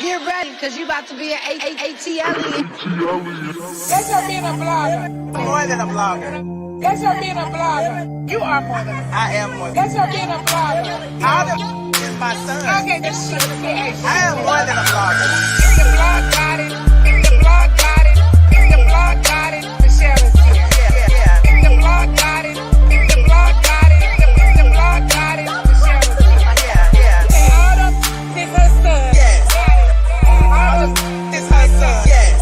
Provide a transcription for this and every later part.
Get ready, cause you about to be an ATLien. That's your being a blogger. More than a blogger. That's your being a blogger. You are more than a I am more. That's your being a blogger. All the is my son. Okay, this shit. I am more than a blogger. If the blog got it, if the blog got it, if the blog got it, Michelle is here. Yeah. If the blog got it, if the blog got it, if the blog got it, Michelle is here. Yeah. Say Autumn, this her son. Yes. Autumn, This her son. Yes.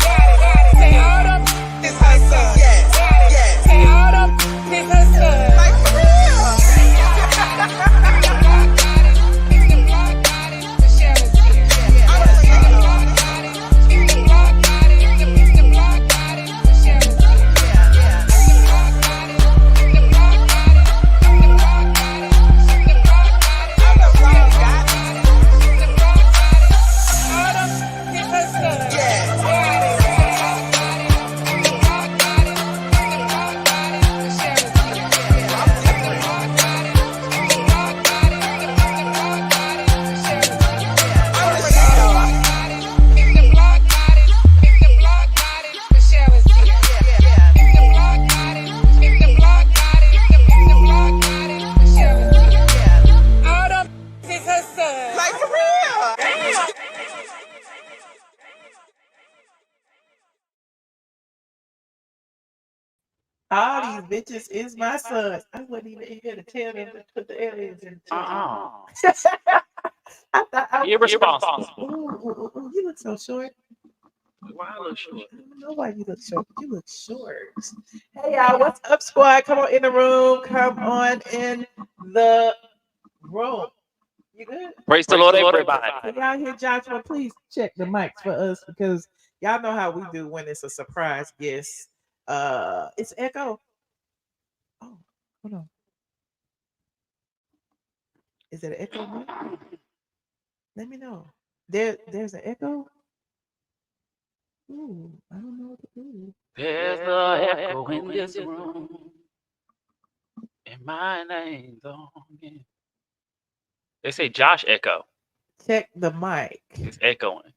say Autumn, This her son. Yes. Yes. say Autumn, this her son. Like for real. Like for real. All these bitches is my sons. I wasn't even in here to tell them to put the aliens in the I thought I was Irresponsible. Ooh, you look so short. Why I look short? I don't know why you look short. You look short. Hey y'all, what's up, squad? Come on in the room. Come on in the room. You good? Praise the Lord, everybody. Can y'all hear Joshua? Please check the mics for us because y'all know how we do when it's a surprise guest. It's echo. Oh, hold on. Is it an echo? Let me know. There's an echo. Ooh, I don't know what to do. There's an echo in this room, and my name's on it. They say Josh Echo. Check the mic. It's echoing.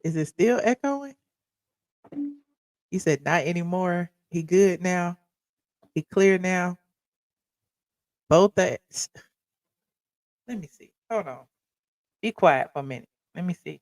Is it still echoing? You said not anymore. He good now. He clear now. Both that. Let me see. Hold on. Be quiet for a minute. Let me see.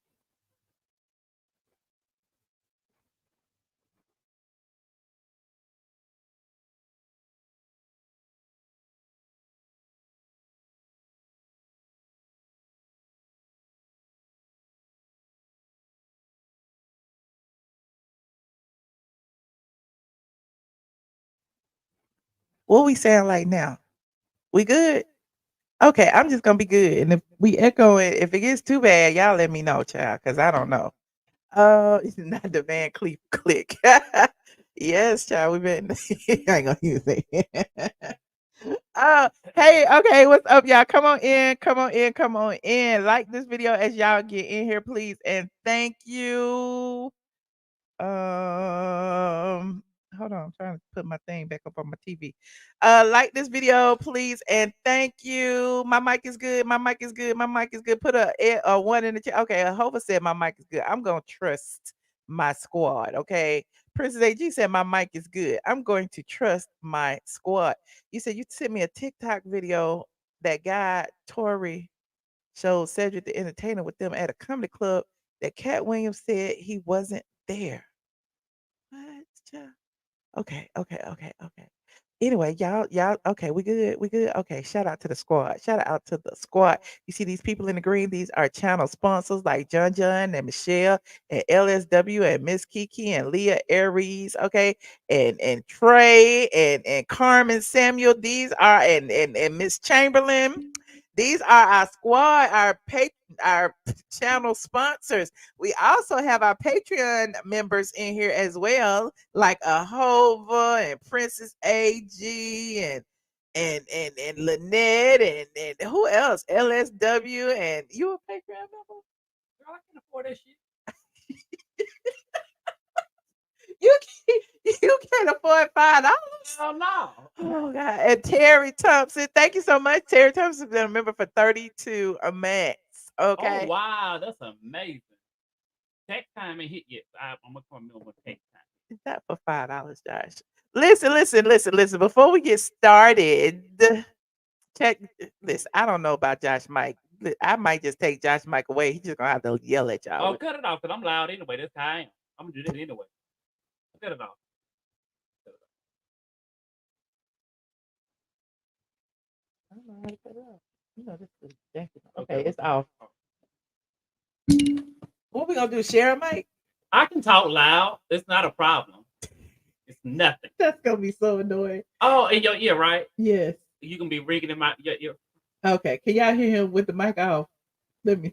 What we sound like now? We good? Okay, I'm just gonna be good. And if we echo it, if it gets too bad, y'all let me know, child, because I don't know. It's not the Van Cleef click. Yes, child. We've been I ain't gonna use it. Hey, okay, what's up, y'all? Come on in, come on in, come on in. Like this video as y'all get in here, please, and thank you. Hold on, I'm trying to put my thing back up on my TV. Like this video, please, and thank you. My mic is good. My mic is good. My mic is good. Put a one in the chat. Okay, Hova said my mic is good. I'm gonna trust my squad. Okay, Princess AG said my mic is good. I'm going to trust my squad. You said you sent me a TikTok video that guy Tori showed Cedric the Entertainer with them at a comedy club that Katt Williams said he wasn't there. What? Child? Okay. Anyway, y'all, okay, we good. Okay, shout out to the squad. Shout out to the squad. You see these people in the green? These are channel sponsors like John and Michelle and LSW and Miss Kiki and Leah Aries, okay, and Trey and Carmen Samuel. These are and Miss Chamberlain. These are our squad, our channel sponsors. We also have our Patreon members in here as well, like Ahova and Princess AG and Lynette and who else? LSW and you a Patreon member? Girl, I can't afford that shit. You can't afford $5. Hell no. Oh God! And Terry Thompson, thank you so much. Terry Thompson has been a member for 32 months. Oh Okay. wow, that's amazing. Tech time ain't hit yet. I'm gonna come in with tech time. Is that for $5, Josh? Listen. Before we get started, check this. I don't know about Josh Mike. I might just take Josh Mike away. He's just gonna have to yell at y'all. Oh, cut it off, because I'm loud anyway. That's how I am. I'm gonna do this anyway. Cut it off. I don't know how to cut it off. You know, this is okay, it's off. What we gonna do? Share a mic? I can talk loud. It's not a problem. It's nothing. That's gonna be so annoying. Oh, in your ear, right? Yes. You can be ringing in my your ear. Okay. Can y'all hear him with the mic off? Let me.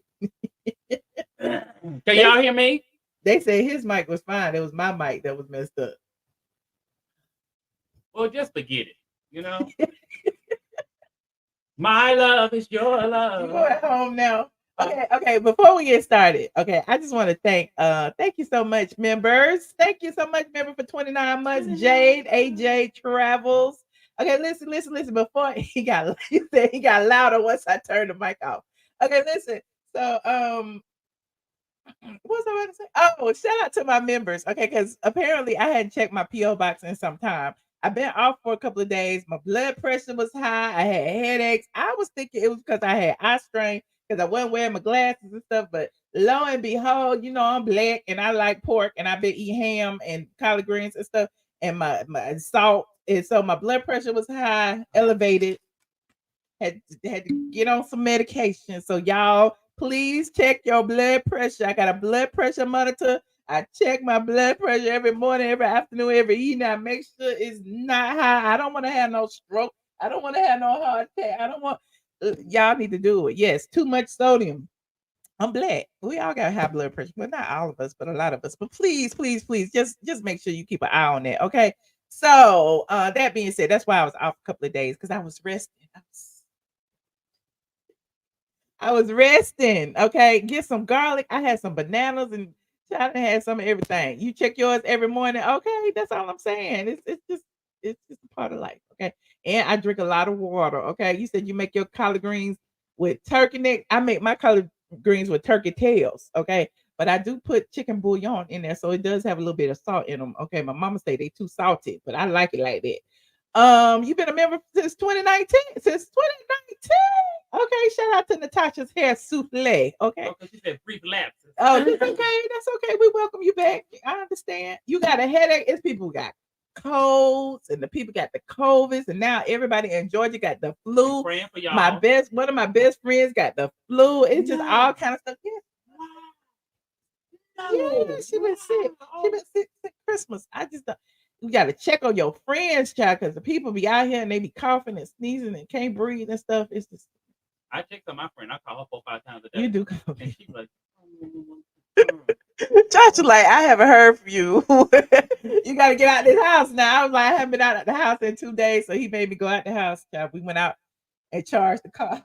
Can y'all hear me? They say his mic was fine. It was my mic that was messed up. Well, just forget it. You know. My love is your love. You go at home now. Okay. Before we get started, I just want to thank you so much, members. Thank you so much, member, for 29 months. Jade, AJ Travels. Okay, listen. Before he got louder once I turned the mic off. Okay, listen. So what was I about to say? Oh, shout out to my members. Okay, because apparently I hadn't checked my PO box in some time. I've been off for a couple of days. My blood pressure was high. I had headaches. I was thinking it was because I had eye strain because I wasn't wearing my glasses and stuff. But lo and behold, you know, I'm black and I like pork and I've been eating ham and collard greens and stuff and my salt. And so my blood pressure was high, elevated. Had to get on some medication. So y'all, please check your blood pressure. I got a blood pressure monitor. I check my blood pressure every morning, every afternoon, every evening. I make sure it's not high. I don't want to have no stroke. I don't want to have no heart attack. I don't want. Y'all need to do it. Yes, too much sodium. I'm black. We all got high blood pressure, but not all of us, but a lot of us. But please, just make sure you keep an eye on that. Okay. So that being said, that's why I was off a couple of days because I was resting. I was resting. Okay, get some garlic. I had some bananas and I had some of everything. You check yours every morning. Okay, that's all I'm saying. It's just a part of life. Okay, and I drink a lot of water. Okay, you said you make your collard greens with turkey neck. I make my collard greens with turkey tails. Okay, but I do put chicken bouillon in there, so it does have a little bit of salt in them. Okay, my mama say they too salty, but I like it like that. You've been a member since 2019. Since 2019. Okay, shout out to Natasha's hair souffle. Okay. Okay, she said brief lapses. Oh, that's okay. That's okay. We welcome you back. I understand. You got a headache. It's people got colds, and the people got the COVIDs, and now everybody in Georgia got the flu. Praying for y'all. One of my best friends got the flu. It's just all kind of stuff. Yeah, she been sick. She been sick since Christmas. I just you got to check on your friends, child, because the people be out here and they be coughing and sneezing and can't breathe and stuff. It's just. I checked on my friend. I call her 4 or 5 times a day. You do. And she's like, Josh, like, I haven't heard from you. You got to get out this house now. I was like, I haven't been out of the house in 2 days, so he made me go out the house. Child. We went out and charged the car.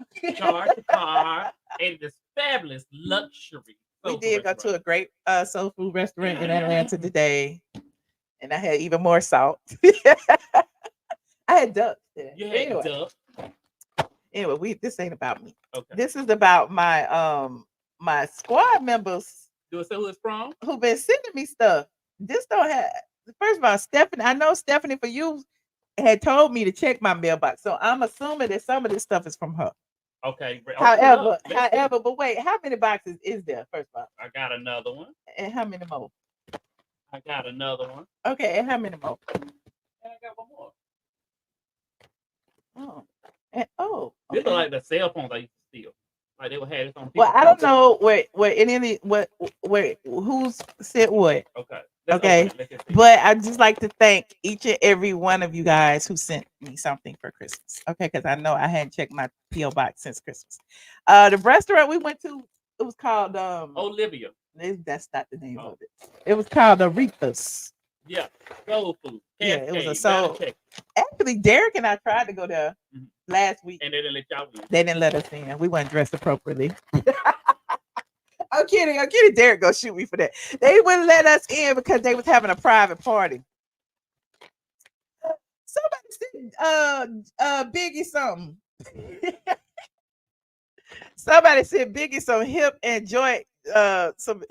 And this fabulous luxury. We did go to a great soul food restaurant in Atlanta today. And I had even more salt. I had duck. You had duck. Anyway, this ain't about me. Okay. This is about my my squad members. Do it say who it's from? Who been sending me stuff. This don't have. First of all, Stephanie. I know Stephanie for you had told me to check my mailbox, so I'm assuming that some of this stuff is from her. Okay. However, but wait, how many boxes is there? First of all, I got another one. And how many more? I got another one. Okay, and how many more? And I got one more. Oh. And, okay. This is like the cell phones I used to steal. Like they would have this on. Well, I don't know where who's said what. Okay. Okay. But I just like to thank each and every one of you guys who sent me something for Christmas. Okay, because I know I hadn't checked my PO box since Christmas. The restaurant we went to, it was called Olivia. That's not the name of it. It was called Aretha's. Yeah, soul food. Yeah, it was a soul. Actually, Derek and I tried to go there last week. And they didn't let y'all in. They didn't let us in. We weren't dressed appropriately. I'm kidding. I'm kidding. Derek go shoot me for that. They wouldn't let us in because they was having a private party. Somebody said Biggie something. Somebody said Biggie some hip and joint some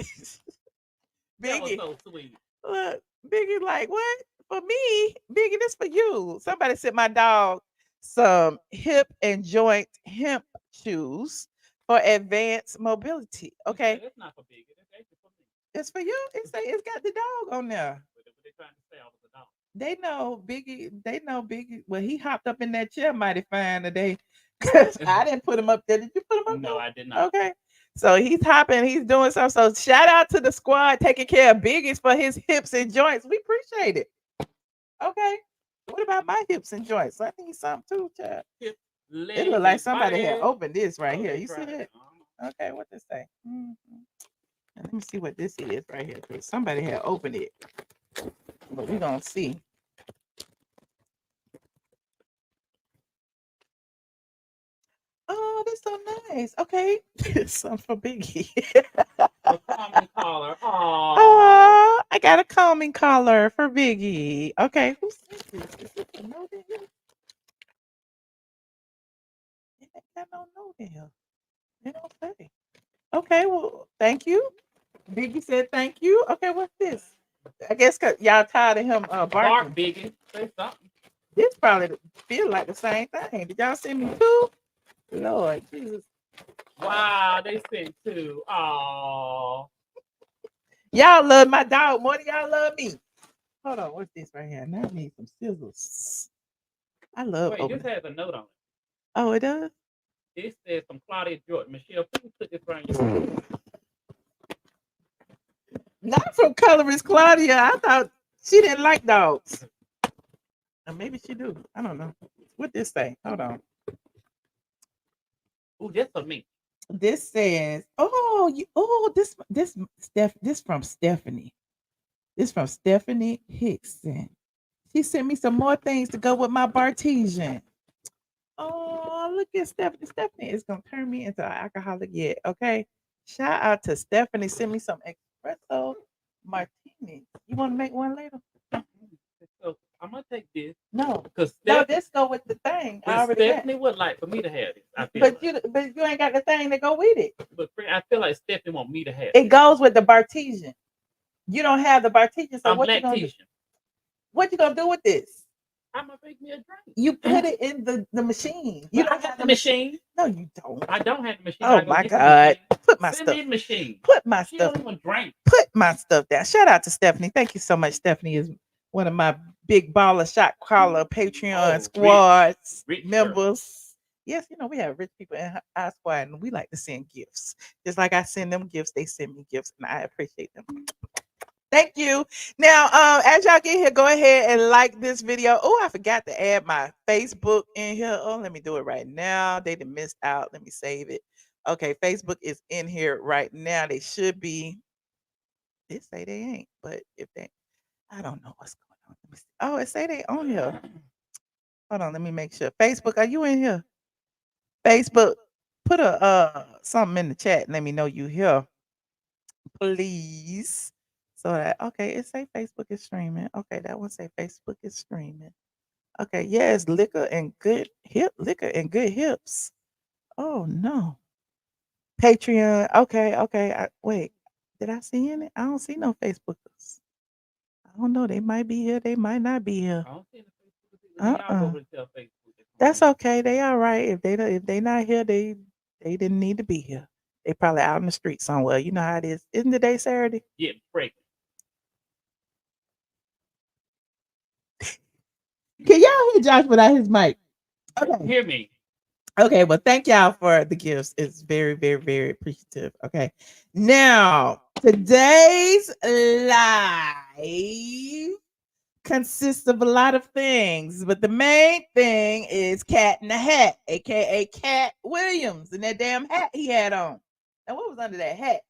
That was Biggie. so sweet. Look, Biggie like what? For me, Biggie, this for you. Somebody said my dog some hip and joint hemp shoes for advanced mobility. Okay. That's not for Biggie. That's actually for me. It's for you. It's got the dog on there. What they trying to say I was a dog. They know Biggie. They know Biggie. Well, he hopped up in that chair mighty fine today. Cause I didn't put him up there. Did you put him up? No, there? I did not. Okay. So he's hopping. He's doing something. So shout out to the squad taking care of Biggie's for his hips and joints. We appreciate it. Okay. What about my hips and joints? I need something too, child. It look like somebody had opened this right here. You see it? Okay. What this say? Let me see what this is right here. Because somebody had opened it. But we're going to see. Oh, that's so nice. Okay. Something for Biggie. A calming collar. Oh, I got a calming collar for Biggie. Okay. Who sent this? Is it a note in here? It ain't got no note in here. They don't say. Okay. Well, thank you. Biggie said thank you. Okay. What's this? I guess cause y'all tired of him Bark, barking. Biggie. Say something. This probably feel like the same thing. Did y'all send me two? Lord Jesus. Wow, they sent two. Oh. Y'all love my dog more than y'all love me. Hold on, what's this right here? Now I need some scissors. I love Wait, opening. this has a note on it. Oh, it does? This says from Claudia Jordan. Michelle, please put this around your. Not from Colorist Claudia. I thought she didn't like dogs. Or maybe she do. I don't know. What this say? Hold on. Ooh, that's for me. This says, this from Stephanie. This from Stephanie Hickson. She sent me some more things to go with my Bartesian. Oh, look at Stephanie. Stephanie is gonna turn me into an alcoholic yet. Okay. Shout out to Stephanie. Send me some espresso martinis. You want to make one later? So I'm gonna take this. No, because this go with the thing. I already Stephanie would like for me to have it. I feel but like. you ain't got the thing to go with it. But I feel like Stephanie want me to have it. Goes with the Bartesian. You don't have the Bartesian, so I'm what you gonna do? lactesian. What you gonna do with this? I'm gonna make me a drink. You put it in the machine. You But don't I have the machine. No, you don't. I don't have the machine. Oh my God! Put my Send stuff. me the machine. Put my She stuff. don't even drink. Put my stuff down. Shout out to Stephanie. Thank you so much. Stephanie is one of my big baller shot caller Patreon squads rich members. Girl. Yes, you know, we have rich people in our squad and we like to send gifts. Just like I send them gifts, they send me gifts and I appreciate them. Thank you. Now, as y'all get here, go ahead and like this video. Oh, I forgot to add my Facebook in here. Oh, let me do it right now. They done missed out. Let me save it. Okay, Facebook is in here right now. They should be. They say they ain't, but if they, I don't know what's going on. Let me see. Oh, it say they on here. Hold on, let me make sure. Facebook, are you in here? Facebook, put a something in the chat and let me know you here, please. So that okay, it say Facebook is streaming. Okay, that one say Facebook is streaming. Okay, yes, liquor and good hips. Oh no. Patreon. Okay. Wait, did I see any? I don't see no Facebookers. I don't know. They might be here. They might not be here. I don't see the Facebook. That's okay. They all right. If they not here, they didn't need to be here. They probably out in the street somewhere. You know how it is. Isn't the day Saturday? Yeah, break. Can y'all hear Josh without his mic? Okay. Hear me. Okay, well, thank y'all for the gifts. It's very, very, very appreciative. Okay. Now, today's live consists of a lot of things, but the main thing is Cat in the Hat, aka Katt Williams, and that damn hat he had on. And what was under that hat?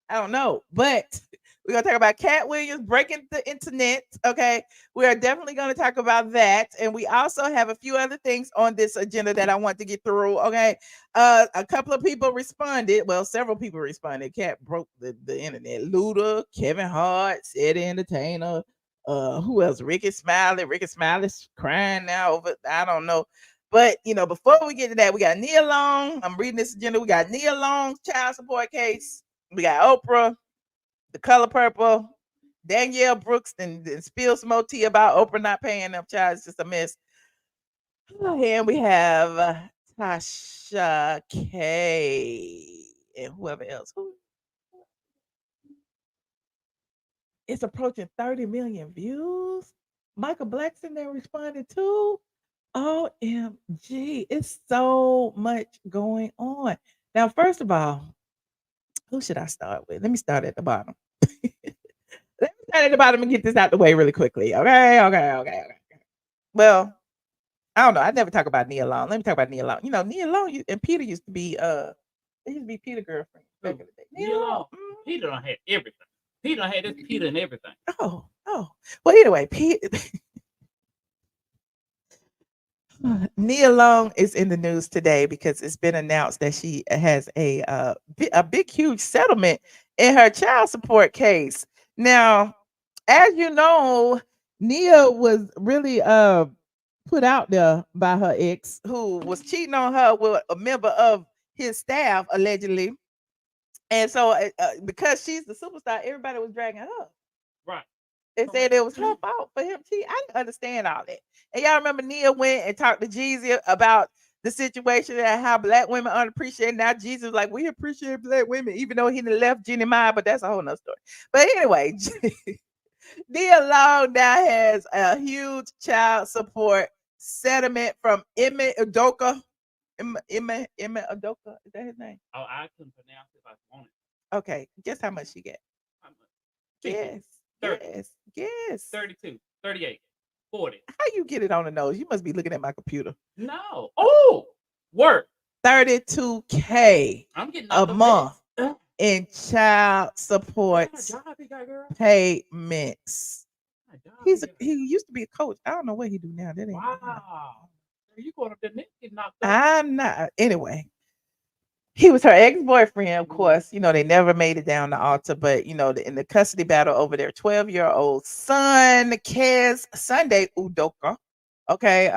I don't know, but We're gonna talk about Katt Williams breaking the internet. Okay, we are definitely gonna talk about that, and we also have a few other things on this agenda that I want to get through. Okay, a couple of people responded. Well, several people responded. Katt broke the internet. Luda, Kevin Hart, Eddie Entertainer. Who else? Ricky Smiley. Ricky Smiley's crying now over. I don't know. But before we get to that, we got Nia Long. I'm reading this agenda. We got Nia Long's child support case. We got Oprah, The Color Purple, Danielle Brooks, and spill some more tea about Oprah not paying them child. It's just a mess. And we have Tasha K and whoever else. It's approaching 30 million views. Michael Blackson there responded too. OMG, it's so much going on. Now, first of all, who should I start with? Let me start at the bottom. Let me start at the bottom and get this out the way really quickly. Okay. Well, I don't know. I never talk about Nia Long. Let me talk about Nia Long. Nia Long and Peter used to be they used to be Peter girlfriend back in the day. Nia Long. Peter done had everything. Peter done had this Peter and everything. Oh. Well, anyway, Nia Long is in the news today because it's been announced that she has a big, huge settlement in her child support case. Now, as you know, Nia was really put out there by her ex, who was cheating on her with a member of his staff allegedly, and so because she's the superstar, everybody was dragging her. Right. They said it was her fault for him cheating. I didn't understand all that. And y'all remember Nia went and talked to Jesus about the situation and how black women unappreciated. Now Jesus was like, we appreciate black women, even though he done left Jenny Meyer, but that's a whole nother story. But anyway, Nia Long now has a huge child support settlement from Emmett Udoka. Emmett Udoka, is that his name? Oh, I couldn't pronounce it if I wanted. Okay, guess how much she get? How much? Yes. 30. Yes. 32, 38, 40. How you get it on the nose? You must be looking at my computer. No. Oh, work. 32K I'm getting a month in child support payments. He used to be a coach. I don't know what he do now. That ain't wow. You going up there getting knocked up? I'm not. Anyway, he was her ex-boyfriend, of course. They never made it down the altar, but in the custody battle over their 12-year-old son, Kez Sunday Udoka. Okay,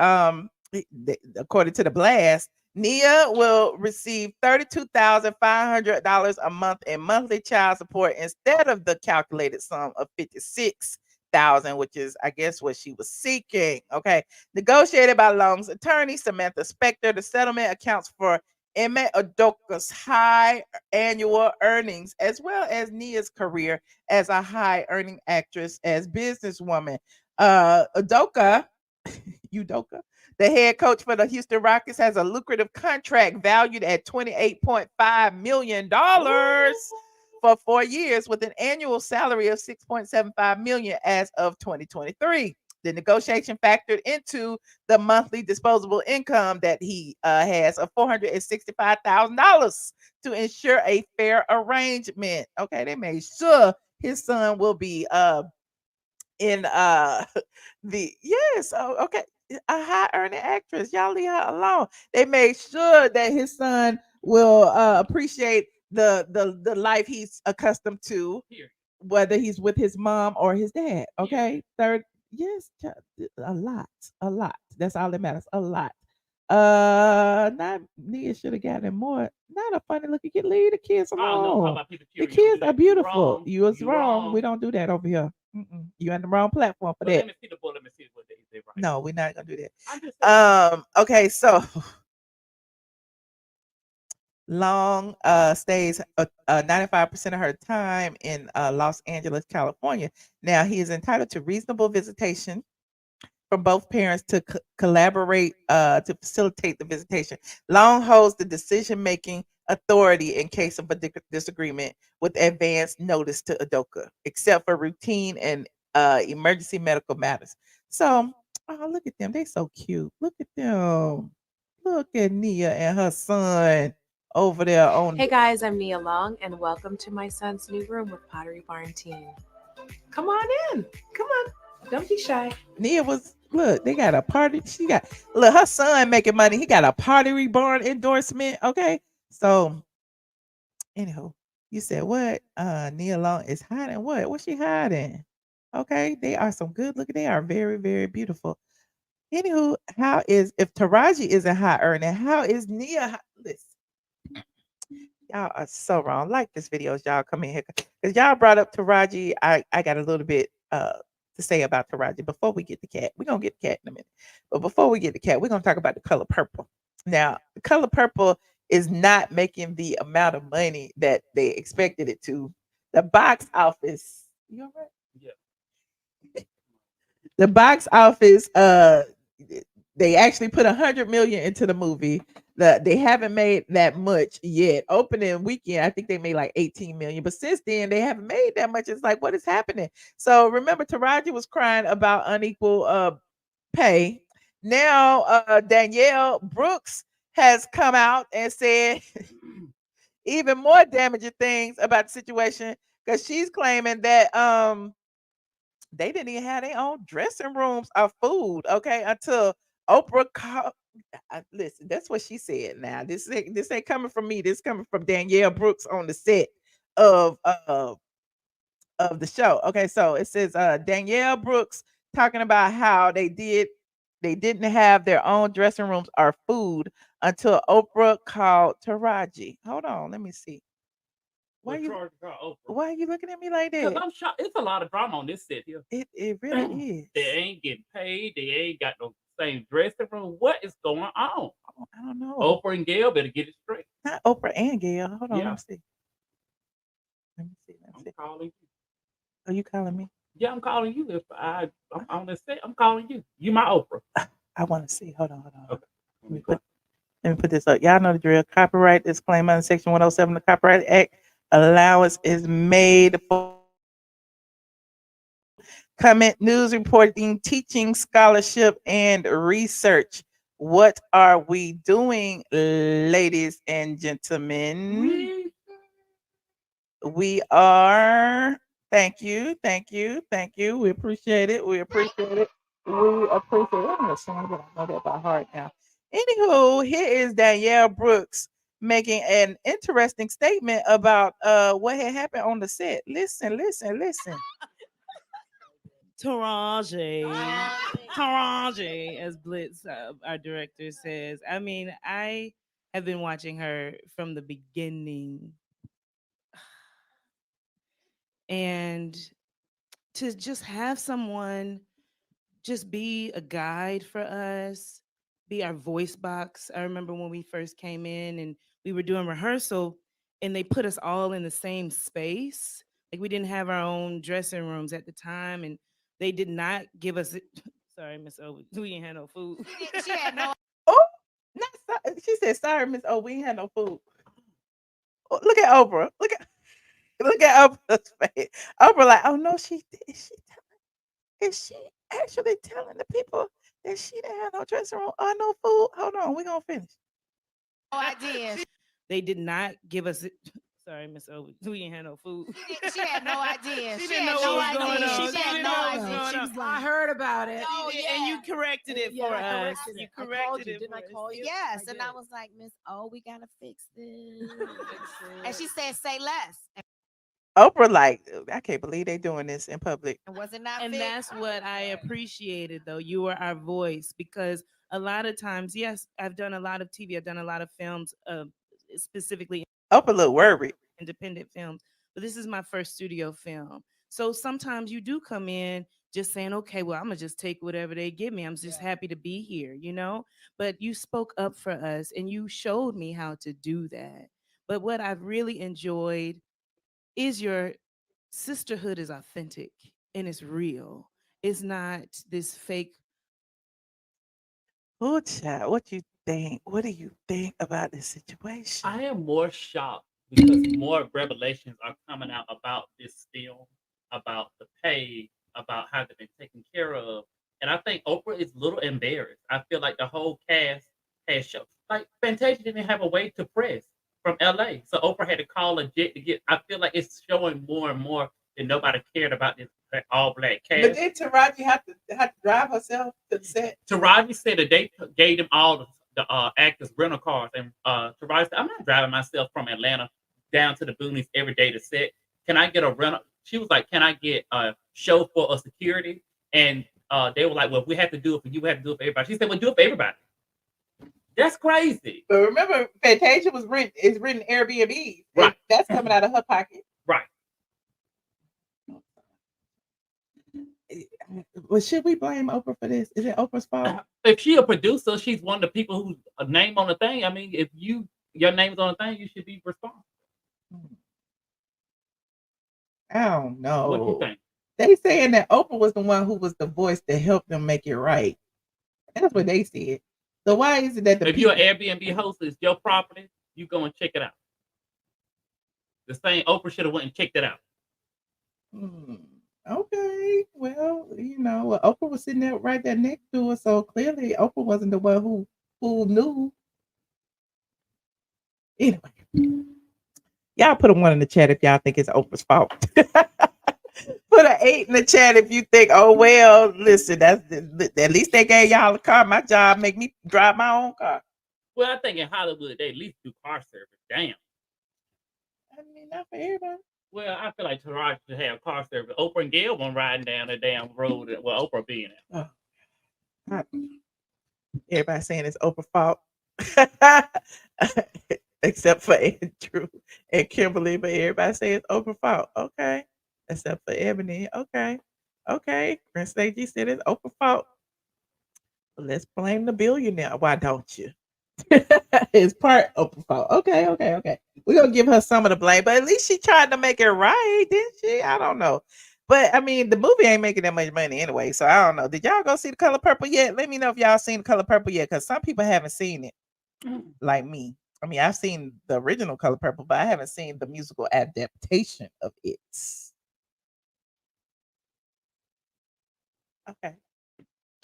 according to the blast, Nia will receive $32,500 a month in monthly child support instead of the calculated sum of $56,000, which is, I guess, what she was seeking. Okay, negotiated by Long's attorney, Samantha Spector. The settlement accounts for Emmett Udoka's high annual earnings, as well as Nia's career as a high-earning actress as businesswoman. Udoka, the head coach for the Houston Rockets, has a lucrative contract valued at $28.5 million for 4 years, with an annual salary of $6.75 million as of 2023. The negotiation factored into the monthly disposable income that he has of $465,000 to ensure a fair arrangement. Okay, they made sure his son will be in okay, a high earning actress. Y'all leave her alone. They made sure that his son will appreciate the life he's accustomed to, whether he's with his mom or his dad. Okay, third. Yes, a lot. That's all that matters. A lot. Not Nia should have gotten more. Not a funny looking kid. Leave the kids alone. The kids are beautiful. You was wrong. We don't do that over here. You on the wrong platform for that. Let me see the boy. Let me see what they right. No, we're not gonna do that. Okay, so Long stays 95% of her time in Los Angeles, California. Now, he is entitled to reasonable visitation from both parents to collaborate to facilitate the visitation. Long holds the decision-making authority in case of a disagreement with advance notice to Udoka, except for routine and emergency medical matters. So, look at them. They so cute. Look at them. Look at Nia and her son. over there on. Hey guys, I'm Nia Long, and welcome to my son's new room with Pottery Barn Team. Come on in. Come on. Don't be shy. Nia was look. They got a party. She got look. Her son making money. He got a Pottery Barn endorsement. Okay, so anyhow, you said what? Nia Long is hiding what? What's she hiding? Okay, they are some good looking. They are very, very beautiful. Anywho, how is if Taraji isn't high earning? How is Nia? Listen, y'all are so wrong. Like this video as y'all come in here because y'all brought up Taraji. I got a little bit to say about Taraji before we get the cat. We're gonna get the cat in a minute, but before we get the cat, we're gonna talk about the color purple. Now, the color purple is not making the amount of money that they expected it to. The box office, you all right? Yeah. The box office, they actually put 100 million into the movie. They haven't made that much yet. Opening weekend, I think they made like 18 million, but since then they haven't made that much. It's like, what is happening? So remember, Taraji was crying about unequal pay. Now Danielle Brooks has come out and said even more damaging things about the situation because she's claiming that they didn't even have their own dressing rooms or food, okay, until Oprah called. Listen, that's what she said. Now, this ain't coming from me. This coming from Danielle Brooks on the set of uh of the show. Okay, so it says Danielle Brooks talking about how they didn't have their own dressing rooms or food until Oprah called Taraji. Hold on, let me see. Why you Oprah? Why are you looking at me like Because that? I'm shocked. It's a lot of drama on this set here. It really is. They ain't getting paid. They ain't got no same dressing room. What is going on? I don't know. Oprah and Gail better get it straight. Not Oprah and Gail. Hold on, Yeah. let me see. Let me see. Let me I'm see. calling you. Are you calling me? Yeah, I'm calling you. If I'm on the set, I'm calling you. You my Oprah. I want to see. Hold on. Okay. Let me put this up. Y'all know the drill. Copyright disclaimer in Section 107 of the Copyright Act. Allowance is made for comment, news reporting, teaching, scholarship, and research. What are we doing, ladies and gentlemen? We are. Thank you. Thank you. Thank you. We appreciate it. We appreciate it. We appreciate it. I'm not saying but I know that by heart now. Anywho, here is Danielle Brooks making an interesting statement about what had happened on the set. Listen, listen, listen. Taraji, as Blitz, our director, says. I mean, I have been watching her from the beginning, and to just have someone just be a guide for us, be our voice box. I remember when we first came in and we were doing rehearsal, and they put us all in the same space. Like we didn't have our own dressing rooms at the time, and they did not give us. Sorry, Miss O, we didn't have no food. She had no. Oh, she said, sorry, Miss O, we ain't had no food. Oh, look at Oprah. Look at Oprah's face. Oprah like, oh no, is she actually telling the people that she didn't have no dressing room or no food? Hold on, we're gonna finish. No idea. They did not give us. Sorry, Miss O, we didn't have no food. She had no idea. She didn't know what was going on. She had no idea. She was like, I heard about it. Oh, And you corrected it for I us. corrected You it. I called corrected you. it. Didn't I for us. call you? Yes, I and I did. was like, Miss O, we gotta fix this. And she said, say less. Oprah like, I can't believe they doing this in public. And was it not And fixed? that's what I appreciated, though. You were our voice because a lot of times, yes, I've done a lot of TV, I've done a lot of films, specifically Oprah look worried. independent films, but this is my first studio film. So sometimes you do come in just saying, okay, well, I'm gonna just take whatever they give me. I'm just happy to be here, you know? But you spoke up for us and you showed me how to do that. But what I've really enjoyed is your sisterhood is authentic and it's real. It's not this fake. Oh, child, what you think? What do you think about this situation? I am more shocked because more revelations are coming out about this film, about the pay, about how they've been taken care of. And I think Oprah is a little embarrassed. I feel like the whole cast has show like Fantasia didn't have a way to press from LA. So Oprah had to call a jet to get. I feel like it's showing more and more that nobody cared about this all black But cast. did Taraji have to drive herself to the set? Taraji said that they gave them all the actors rental cars, and Taraji said, "I'm not driving myself from Atlanta down to the boonies every day to set. Can I get a rental?" She was like, "Can I get a chauffeur or security?" And they were like, "Well, if we have to do it for you, we have to do it for everybody." She said, "Well, do it for everybody." That's crazy. But remember, Fantasia is written Airbnb. Right. That's coming out of her pocket. Right. Well, should we blame Oprah for this? Is it Oprah's fault? If she a producer, she's one of the people who's a name on the thing. I mean, if your name is on the thing, you should be responsible. I don't know. What you think? They saying that Oprah was the one who was the voice to help them make it right. That's what they said. So why is it that if you're an Airbnb host, it's your property, you go and check it out. The same Oprah should have went and checked it out. Okay, well, Oprah was sitting there right there next to her, so clearly Oprah wasn't the one who knew. Anyway, y'all put a 1 in the chat if y'all think it's Oprah's fault. Put an 8 in the chat if you think, oh well, listen, that's at least they gave y'all a car. My job make me drive my own car. Well, I think in Hollywood they at least do car service. Damn. I mean, not for everybody. Well, I feel like Taraji should have car service. Oprah and Gail won't riding down the damn road. Well, Oprah being there. Oh. Everybody saying it's Oprah's fault. Except for Andrew and Kimberly, but everybody say it's Oprah's fault. Okay. Except for Ebony. Okay. Prince AG said it's Oprah's fault. Well, let's blame the billionaire. Why don't you? It's part Oprah's fault. Okay. We're gonna give her some of the blame, but at least she tried to make it right, didn't she? I don't know. But I mean, the movie ain't making that much money anyway, so I don't know. Did y'all go see The Color Purple yet? Let me know if y'all seen The Color Purple yet, because some people haven't seen it, like me. I mean, I've seen the original Color Purple, but I haven't seen the musical adaptation of it. Okay.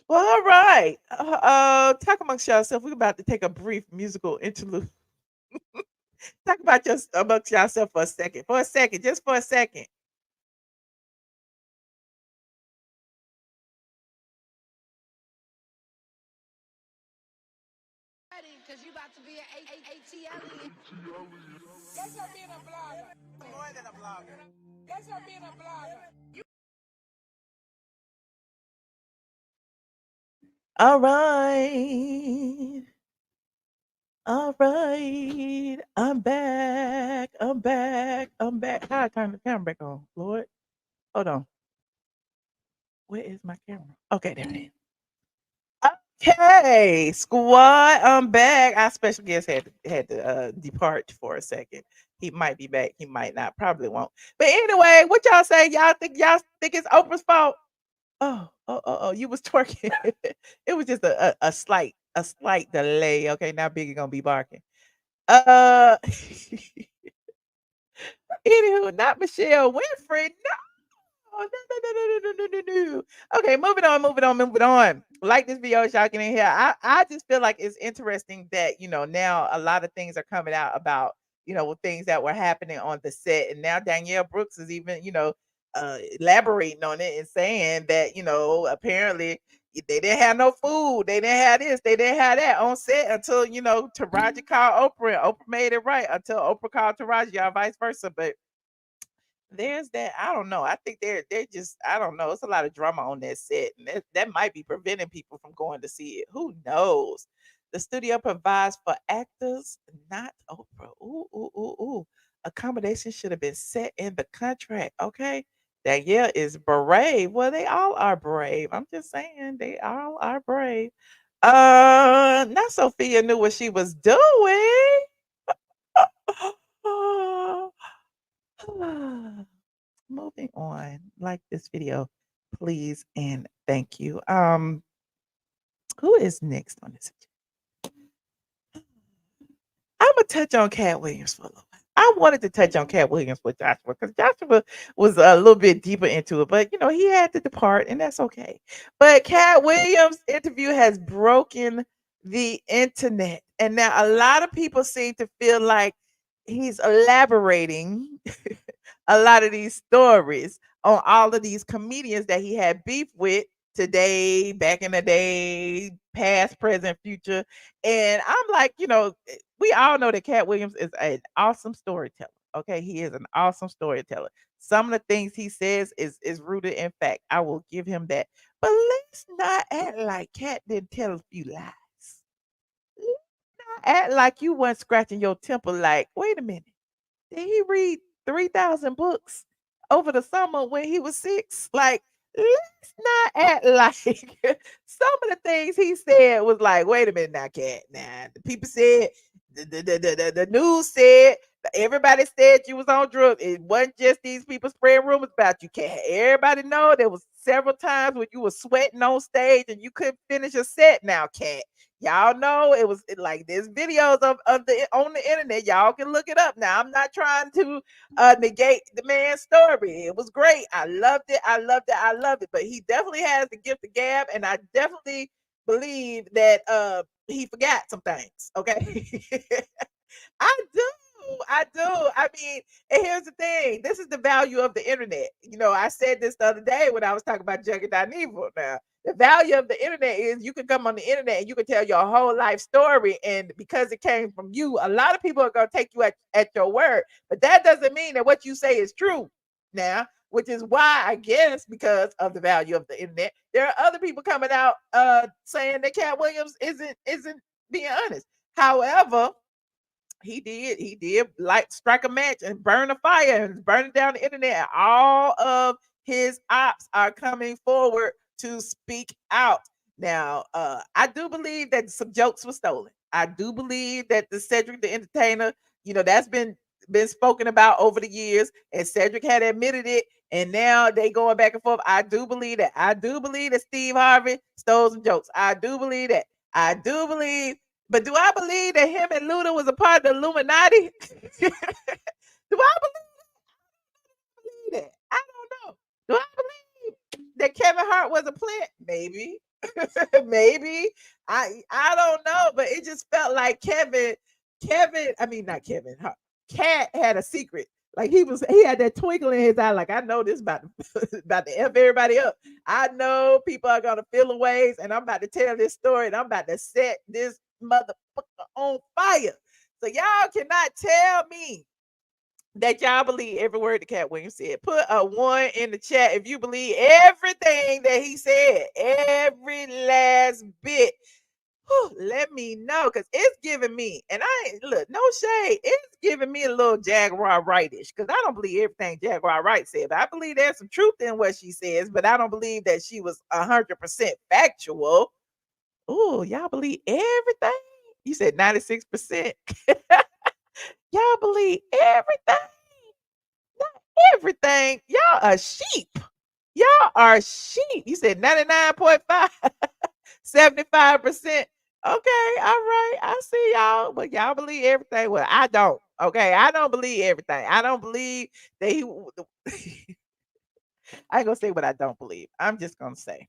Well, all right. Talk amongst yourself. We're about to take a brief musical interlude. Talk about amongst yourself for a second. Just for a second. Because you about to be an ATLien. That's her being a blogger. More than a blogger. That's her being a blogger. All right. I'm back. How I turn the camera back on, Lord? Hold on. Where is my camera? Okay, there it is. Okay, squad, I'm back. Our special guest had to depart for a second. He might be back. He might not. Probably won't. But anyway, what y'all say? Y'all think it's Oprah's fault? Oh, you was twerking. It was just a slight delay. Okay, now Biggie gonna be barking. Anywho, not Michelle Winfrey. No. Okay, moving on. Like this video, y'all can hear. I just feel like it's interesting that now a lot of things are coming out about things that were happening on the set, and now Danielle Brooks is even elaborating on it and saying that apparently they didn't have no food, they didn't have this, they didn't have that on set until Taraji called Oprah, and Oprah made it right until Oprah called Taraji, or vice versa. But there's that. I don't know. I think they're just, I don't know. It's a lot of drama on that set, and that might be preventing people from going to see it. Who knows? The studio provides for actors, not Oprah. Ooh. Accommodation should have been set in the contract. Okay. Danielle is brave. Well, they all are brave. I'm just saying, they all are brave. Not Sophia knew what she was doing. Moving on. Like this video, please and thank you. Who is next on this? I'm gonna touch on Katt Williams for a little bit. I wanted to touch on Katt Williams with Joshua because Joshua was a little bit deeper into it, but he had to depart, and that's okay. But Katt Williams' interview has broken the internet, and now a lot of people seem to feel like he's elaborating a lot of these stories on all of these comedians that he had beef with today, back in the day, past, present, future. And I'm like, we all know that Katt Williams is an awesome storyteller. Okay, he is an awesome storyteller. Some of the things he says is rooted in fact. I will give him that. But let's not act like Katt didn't tell a few lies. Let's not act like you weren't scratching your temple like, wait a minute. Did he read 3,000 books over the summer when he was 6? Like, let's not act like some of the things he said was like, wait a minute now, Katt. Now, the people said, the news said, everybody said you was on drugs. It wasn't just these people spreading rumors about you, Katt. Everybody know there was several times when you were sweating on stage and you couldn't finish a set now, Katt. Y'all know like there's videos of the on the internet. Y'all can look it up. Now, I'm not trying to negate the man's story. It was great. I loved it. I loved it. I loved it. But he definitely has the gift of gab, and I definitely believe that he forgot some things. Okay. I do. I do. I mean, and here's the thing. This is the value of the internet. I said this the other day when I was talking about Juggy Dineva. Now, the value of the internet is you can come on the internet and you can tell your whole life story. And because it came from you, a lot of people are going to take you at your word. But that doesn't mean that what you say is true now, which is why I guess because of the value of the internet, there are other people coming out saying that Katt Williams isn't being honest. However, he did like strike a match and burn a fire and burn down the internet. All of his ops are coming forward to speak out. Now, I do believe that some jokes were stolen. I do believe that the Cedric the Entertainer, that's been spoken about over the years, and Cedric had admitted it, and now they going back and forth. I do believe that. I do believe that Steve Harvey stole some jokes. I do believe that. I do believe. But do I believe that him and Luda was a part of the Illuminati? Do I believe that? I don't know. Do I believe that Kevin Hart was a plant? Maybe. Maybe. I don't know, but it just felt like I mean not Kevin Hart. Katt had a secret. Like he had that twinkle in his eye, like I know this about to F everybody up. I know people are gonna feel the waves, and I'm about to tell this story, and I'm about to set this motherfucker on fire. So y'all cannot tell me that y'all believe every word that Katt Williams said. Put a 1 in the chat if you believe everything that he said, every last bit. Let me know, because it's giving me, and look, no shade, it's giving me a little Jaguar Wright-ish, because I don't believe everything Jaguar Wright said, but I believe there's some truth in what she says, but I don't believe that she was 100% factual. Oh, y'all believe everything? You said 96%. Y'all believe everything? Not everything. Y'all are sheep. Y'all are sheep. You said 99.5, 75%. Okay, all right. I see y'all, but y'all believe everything. Well, I don't. Okay, I don't believe everything. I don't believe that he. I ain't gonna say what I don't believe. I'm just gonna say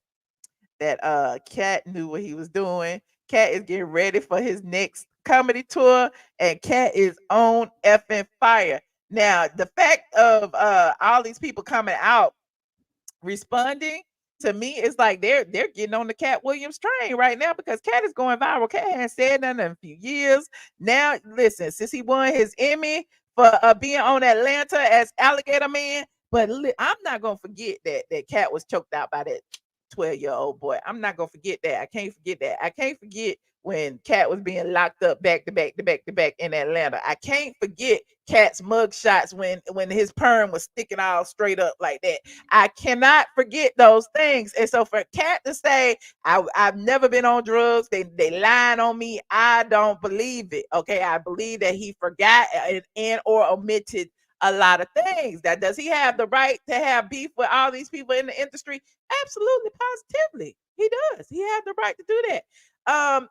that Katt knew what he was doing. Katt is getting ready for his next comedy tour, and Katt is on effing fire. Now, the fact of all these people coming out responding to me, it's like they're getting on the Katt Williams train right now, because Katt is going viral. Katt hasn't said nothing in a few years. Now, listen, since he won his Emmy for being on Atlanta as Alligator Man, but I'm not gonna forget that Katt was choked out by that 12-year-old boy. I'm not gonna forget that. I can't forget that. I can't forget when Katt was being locked up back to back in Atlanta. I can't forget Katt's mug shots when his perm was sticking all straight up like that. I cannot forget those things. And so for Katt to say, I've never been on drugs, they lying on me, I don't believe it. Okay, I believe that he forgot and or omitted a lot of things. That does he have the right to have beef with all these people in the industry? Absolutely, positively, he does. He has the right to do that.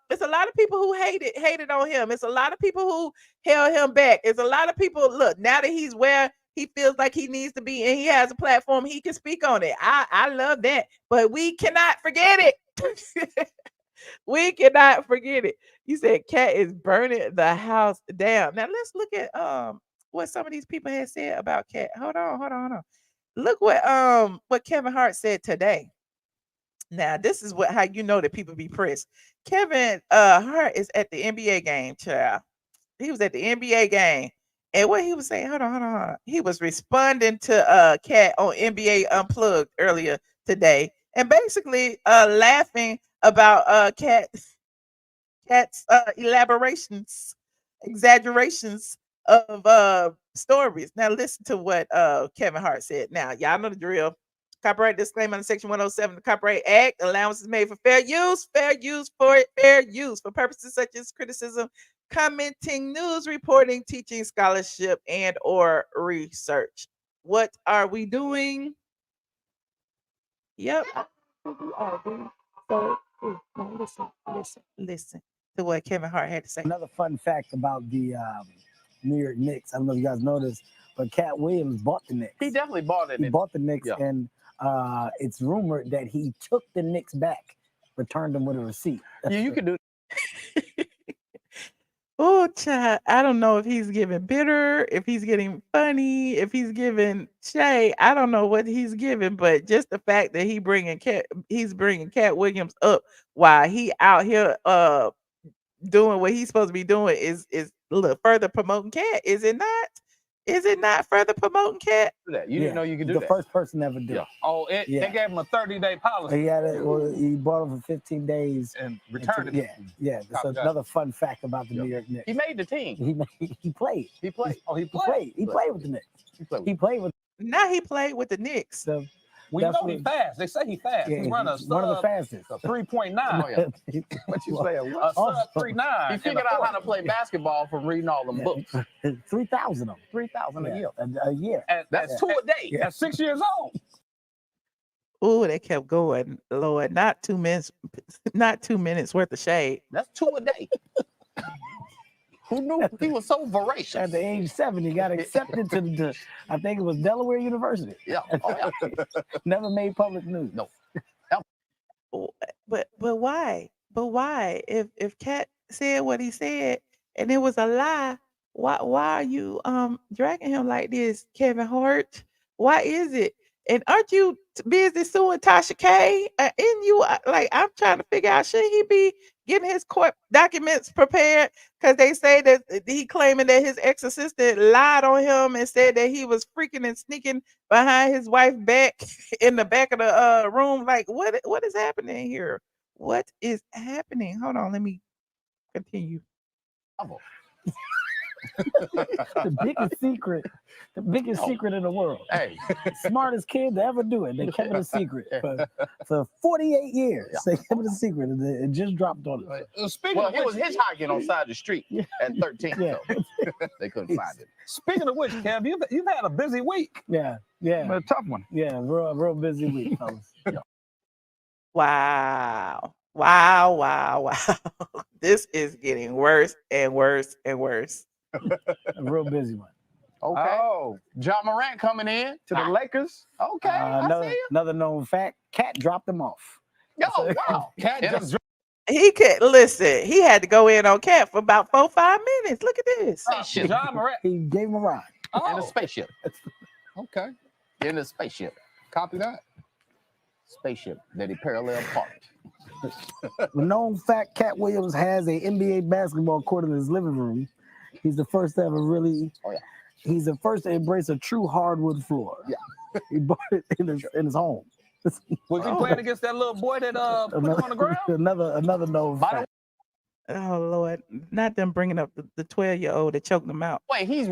It's a lot of people who hated on him. It's a lot of people who held him back. It's a lot of people, look, now that he's where he feels like he needs to be and he has a platform, he can speak on it. I love that, but we cannot forget it. We cannot forget it. You said Katt is burning the house down. Now let's look at what some of these people had said about Katt. Hold on. Look what Kevin Hart said today. Now, this is what how you know that people be pressed. Kevin Hart is at the NBA game, child. He was at the NBA game. And what he was saying, hold on. He was responding to Katt on NBA Unplugged earlier today, and basically laughing about Katt's elaborations, exaggerations of stories. Now listen to what Kevin Hart said. Now, y'all know the drill. Copyright disclaimer under Section 107 of the Copyright Act. Allowances made for fair use for purposes such as criticism, commenting, news reporting, teaching, scholarship, and or research. What are we doing? Yep. So listen to what Kevin Hart had to say. Another fun fact about the New York Knicks. I don't know if you guys noticed, but Katt Williams bought the Knicks. He definitely bought it. He bought the Knicks, Yeah. and it's rumored that he took the Knicks back, returned them with a receipt. Yeah, you could do. Oh, child, I don't know if he's giving bitter, if he's getting funny, if he's giving Shay. I don't know what he's giving, but just the fact that he's bringing Katt Williams up while he out here doing what he's supposed to be doing is look further promoting Katt. Is it not? Is it not further promoting Katt? Do that. You didn't know you could do the that. first person ever did. Yeah. Oh, they gave him a 30-day policy. He had it. Well, he bought it for 15 days and returned it. Yeah. So another fun fact about the New York Knicks. He made the team. He played. He played. Oh, he He played. He played with the Knicks. He played with. Now he played with the Knicks. So We know he fast. They say he fast. Yeah, he run a one of the fastest. 3.9. Oh, yeah. What you say? A sub 3.9. He figured out how to play basketball from reading all them books. 3,000 of them. 3,000 a year. A year. That's 2 a day. At 6 years old. Oh, they kept going, Lord. Not 2 minutes worth of shade. That's 2 a day. Who knew he was so voracious? At the age 7, he got accepted to I think it was Delaware University. Yeah. Oh, yeah. Never made public news. No. But why? But why? If Katt said what he said and it was a lie, why are you dragging him like this, Kevin Hart? Why is it? And aren't you busy suing Tasha K? And you like I'm trying to figure out, should he be getting his court documents prepared? Because they say that he claiming that his ex-assistant lied on him and said that he was freaking and sneaking behind his wife back in the back of the room. Like what is happening here? What is happening? Hold on, let me continue. The biggest secret in the world. Hey, smartest kid to ever do it. They kept it a secret for 48 years. Yeah. They kept it a secret, and it just dropped on us. Well, he was hitchhiking on side the street at 13. Yeah. So they couldn't find it. Speaking of which, Kev, you've had a busy week. Yeah. A tough one. Yeah, real busy week, fellas. Yeah. Wow. This is getting worse and worse and worse. A real busy one. Okay. Oh, John Morant coming in to the Lakers. Okay. I see you. Another known fact: Katt dropped him off. Oh, wow. Katt just He could listen. He had to go in on Katt for about 4-5 minutes. Look at this. John Morant. He gave him a ride. In a spaceship. Okay. In a spaceship. Copy that. Spaceship that he parallel parked. Known fact: Katt Williams has a NBA basketball court in his living room. He's the first to ever really. Oh yeah. He's the first to embrace a true hardwood floor. Yeah. He bought it in his home. Was he playing against that little boy that put him on the ground? Another known fact. Oh Lord, not them bringing up the 12-year-old that choked him out. Wait, he's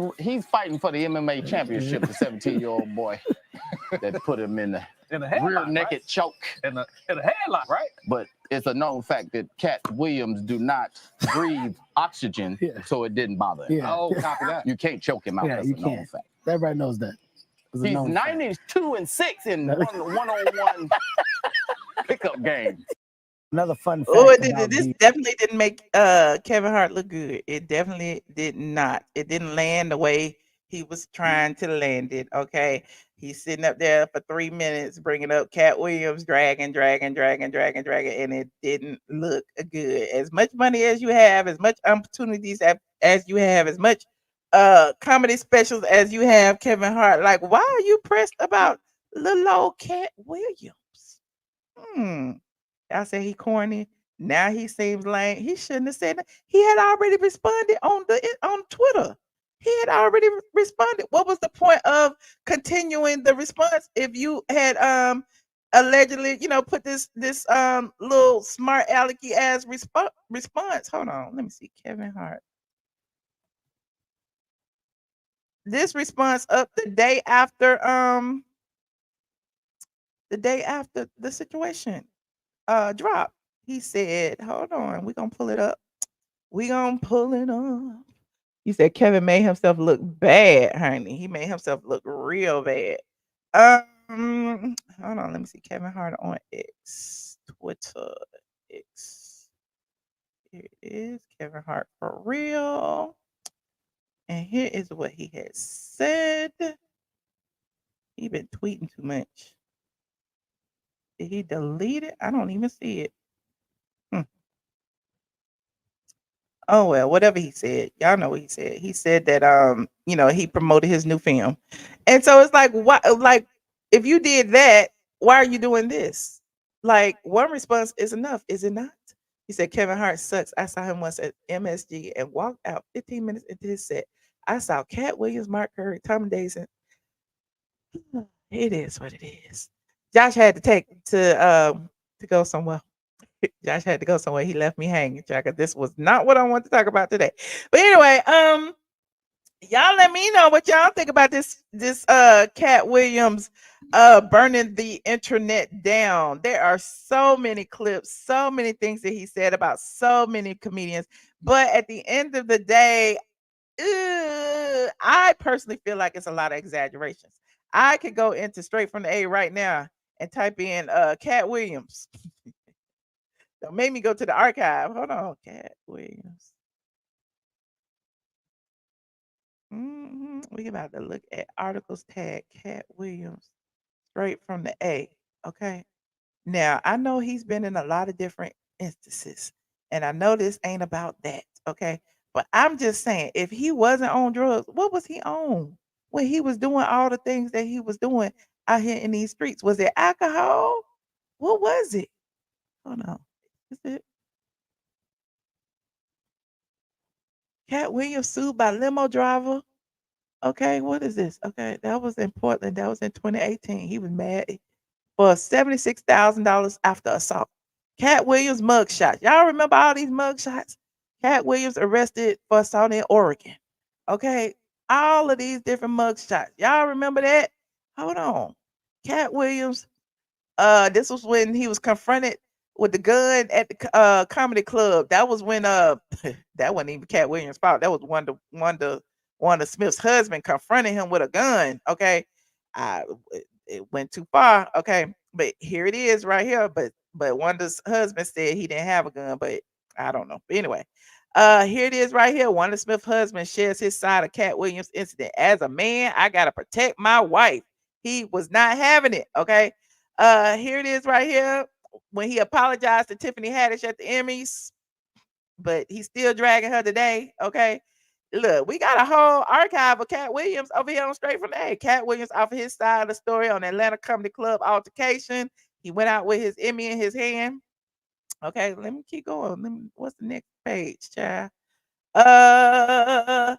fighting for the MMA championship, the 17-year-old boy that put him in the rear naked choke. In a headlock, right? But it's a known fact that Katt Williams do not breathe oxygen, so it didn't bother him. Yeah. Oh, copy that. You can't choke him out. Yeah, That's you a known can't. fact. Everybody knows that. He's 92-6 in one-on-one pickup game. Another fun fact. Oh, this definitely didn't make Kevin Hart look good. It definitely did not. It didn't land the way He was trying to land it. Okay. He's sitting up there for 3 minutes, bringing up Katt Williams, dragging, and it didn't look good. As much money as you have, as much opportunities as you have, as much comedy specials as you have, Kevin Hart. Like, why are you pressed about little old Katt Williams? Y'all say he corny. Now he seems lame. He shouldn't have said that. He had already responded on Twitter. He had already responded. What was the point of continuing the response if you had allegedly, put this little smart alecky ass response? Hold on, let me see. Kevin Hart. This response up the day after the situation dropped. He said, hold on, we're gonna pull it up. We gonna pull it up. He said Kevin made himself look bad, honey. He made himself look real bad. Hold on, let me see. Kevin Hart on X, Twitter, X. Here it is, Kevin Hart for real. And here is what he has said. He been tweeting too much. Did he delete it? I don't even see it. Oh well, whatever he said, y'all know what he said. He said that he promoted his new film, and so it's like, what? Like, if you did that, why are you doing this? Like, one response is enough, is it not? He said Kevin Hart sucks. I saw him once at MSG and walked out 15 minutes into his set. I saw Katt Williams, Mark Curry, Tom Dason. It is what it is. Josh had to go somewhere. Josh had to go somewhere. He left me hanging, Chaka. This was not what I want to talk about today. But anyway, y'all let me know what y'all think about this Katt Williams burning the internet down. There are so many clips, so many things that he said about so many comedians. But at the end of the day, I personally feel like it's a lot of exaggerations. I could go into Straight from the A right now and type in Katt Williams. Don't make me go to the archive. Hold on, Katt Williams. We about to look at articles tag Katt Williams, Straight from the A. Okay. Now I know he's been in a lot of different instances, and I know this ain't about that. Okay. But I'm just saying, if he wasn't on drugs, what was he on when he was doing all the things that he was doing out here in these streets? Was it alcohol? What was it? Hold on. Is it Katt Williams sued by limo driver? Okay, what is this? Okay, that was in Portland. That was in 2018. He was mad for $76,000 after assault. Katt Williams mugshot. Y'all remember all these mugshots? Katt Williams arrested for assault in Oregon. Okay, all of these different mugshots. Y'all remember that? Hold on. Katt Williams. This was when he was confronted with the gun at the comedy club. That was when that wasn't even Katt Williams' fault. That was Wanda Smith's husband confronting him with a gun. Okay, it went too far. Okay, but here it is right here. But Wanda's husband said he didn't have a gun, but I don't know. But anyway, here it is right here. Wanda Smith's husband shares his side of Katt Williams' incident. As a man, I gotta protect my wife. He was not having it. Okay. Here it is right here when he apologized to Tiffany Haddish at the Emmys, but he's still dragging her today. Okay. Look, we got a whole archive of Katt Williams over here on Straight from the A. Katt Williams offered his side of the story on Atlanta Comedy Club altercation. He went out with his Emmy in his hand. Okay, let me keep going. What's the next page, child? There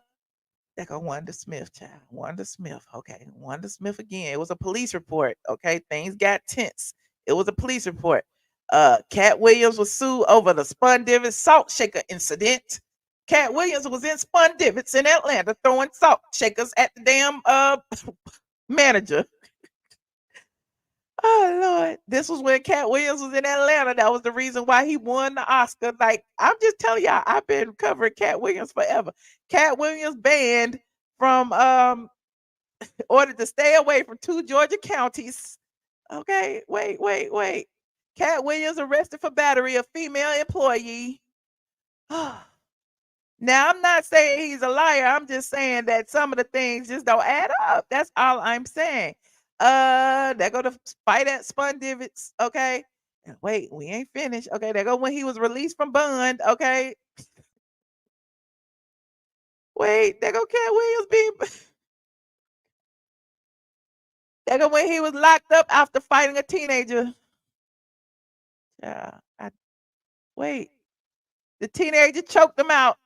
go Wanda Smith, child. Wanda Smith. Okay, Wanda Smith again. It was a police report. Okay, things got tense. It was a police report. Katt Williams was sued over the Spun Divots salt shaker incident. Katt Williams was in Spun Divots in Atlanta throwing salt shakers at the damn manager. Oh Lord, this was when Katt Williams was in Atlanta. That was the reason why he won the Oscar. Like, I'm just telling y'all, I've been covering Katt Williams forever. Katt Williams banned from ordered to stay away from 2 Georgia counties. Okay, wait. Katt Williams arrested for battery of female employee. Now, I'm not saying he's a liar. I'm just saying that some of the things just don't add up. That's all I'm saying. They go to fight at Spun Divots. Okay. Wait, we ain't finished. Okay, there go when he was released from bond. Okay. Wait, there go Katt Williams being. There go when he was locked up after fighting a teenager. Yeah. Wait. The teenager choked him out.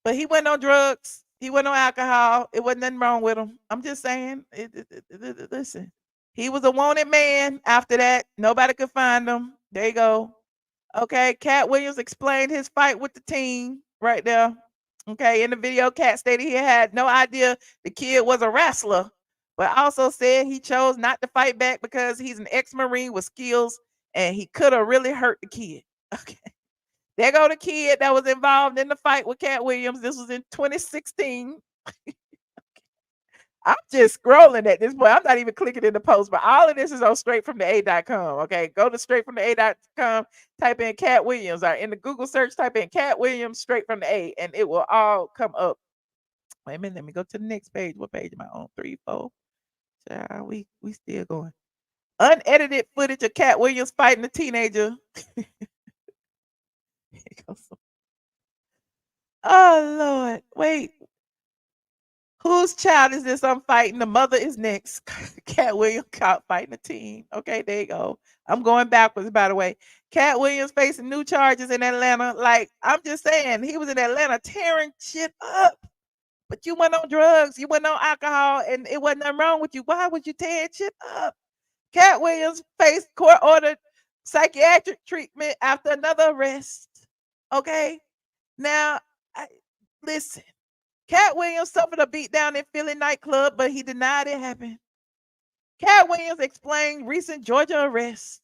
But he wasn't on drugs. He wasn't on alcohol. It wasn't nothing wrong with him. I'm just saying. Listen, he was a wanted man after that. Nobody could find him. There you go. Okay, Katt Williams explained his fight with the team right there. Okay, in the video, Katt stated he had no idea the kid was a wrestler, but also said he chose not to fight back because he's an ex-Marine with skills and he could have really hurt the kid. Okay. There go the kid that was involved in the fight with Katt Williams. This was in 2016. I'm just scrolling at this point. I'm not even clicking in the post, but all of this is on straightfromtheA.com. Okay, go to straightfromtheA.com, type in Katt Williams, or in the Google search, type in Katt Williams straight from the A, and it will all come up. Wait a minute, let me go to the next page. What page am I on? 3, 4. We still going. Unedited footage of Katt Williams fighting a teenager. Oh Lord, wait. Whose child is this I'm fighting? The mother is next. Katt Williams caught fighting a teen. Okay, there you go. I'm going backwards, by the way. Katt Williams facing new charges in Atlanta. Like, I'm just saying, he was in Atlanta tearing shit up. But you went on drugs, you went on alcohol, and it wasn't nothing wrong with you. Why would you tear shit up? Katt Williams faced court-ordered psychiatric treatment after another arrest. Okay? Now, listen. Katt Williams suffered a beatdown in Philly nightclub, but he denied it happened. Katt Williams explained recent Georgia arrest.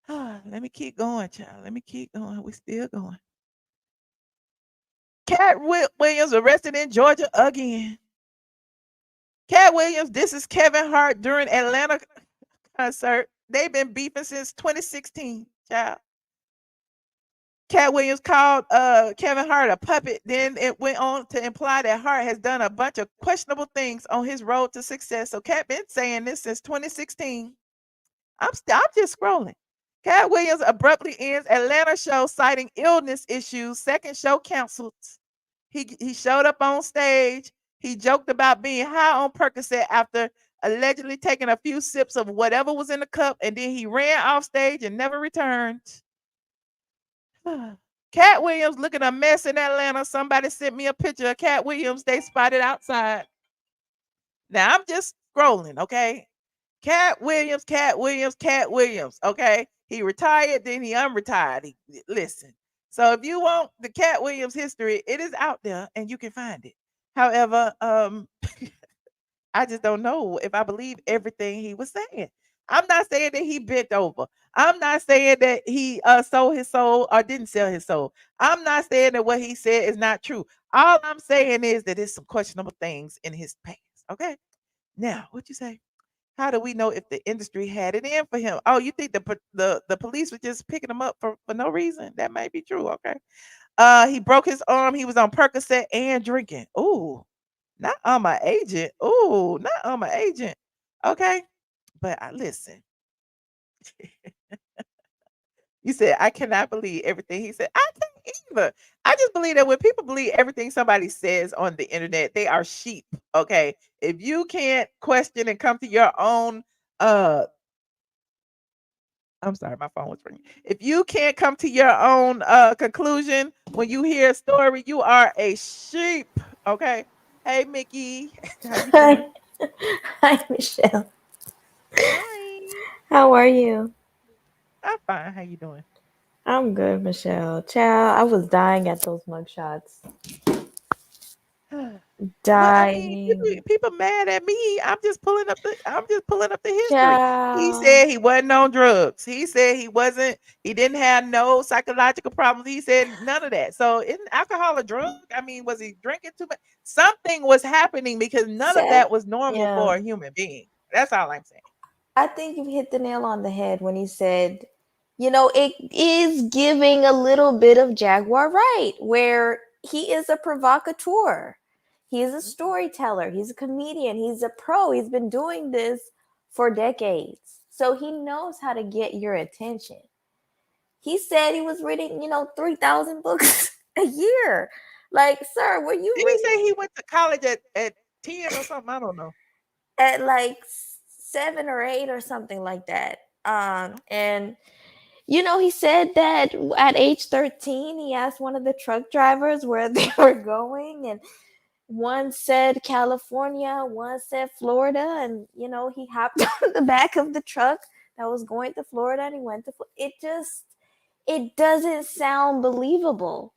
Let me keep going, child. Let me keep going. We still going. Katt Williams arrested in Georgia again. Katt Williams, this is Kevin Hart during Atlanta concert. They've been beefing since 2016, child. Katt Williams called Kevin Hart a puppet. Then it went on to imply that Hart has done a bunch of questionable things on his road to success. So Katt been saying this since 2016. I'm just scrolling. Katt Williams abruptly ends Atlanta show citing illness issues. Second show canceled. He showed up on stage. He joked about being high on Percocet after allegedly taking a few sips of whatever was in the cup, and then he ran off stage and never returned. Katt Williams looking a mess in Atlanta. Somebody sent me a picture of Katt Williams. They spotted outside. Now I'm just scrolling, okay? Katt Williams, Katt Williams, Katt Williams, okay? He retired, then he unretired. Listen. So if you want the Katt Williams history, it is out there and you can find it. However, I just don't know if I believe everything he was saying. I'm not saying that he bent over. I'm not saying that he sold his soul or didn't sell his soul. I'm not saying that what he said is not true. All I'm saying is that there's some questionable things in his past. Okay. Now, what you say? How do we know if the industry had it in for him? Oh, you think the police were just picking him up for no reason? That might be true. Okay. He broke his arm. He was on Percocet and drinking. Ooh, not on my agent. Ooh, not on my agent. Okay. But listen. You said, I cannot believe everything he said. I can't either. I just believe that when people believe everything somebody says on the internet, they are sheep. Okay. If you can't question and come to your own I'm sorry, my phone was ringing. If you can't come to your own conclusion when you hear a story, you are a sheep. Okay. Hey Mickey. How you doing? Hi, Michelle. Hi. How are you? I'm fine. How you doing? I'm good, Michelle. Child, I was dying at those mugshots. Well, I Dying. mean, people mad at me. I'm just pulling up the history. He Child. said he wasn't on drugs. He said he didn't have no psychological problems. He said none of that. So isn't alcohol a drug? I mean, was he drinking too much? Something was happening because none of that was normal Yeah. for a human being. That's all I'm saying. I think you hit the nail on the head when he said You know, it is giving a little bit of Jaguar Wright, where he is a provocateur. He is a storyteller. He's a comedian. He's a pro. He's been doing this for decades. So he knows how to get your attention. He said he was reading, 3,000 books a year. Like, sir, were you Did he say he went to college at 10 or something? I don't know. at like 7 or 8 or something like that? And he said that at age 13, he asked one of the truck drivers where they were going, and one said California, one said Florida, and he hopped on the back of the truck that was going to Florida, and he went to it doesn't sound believable.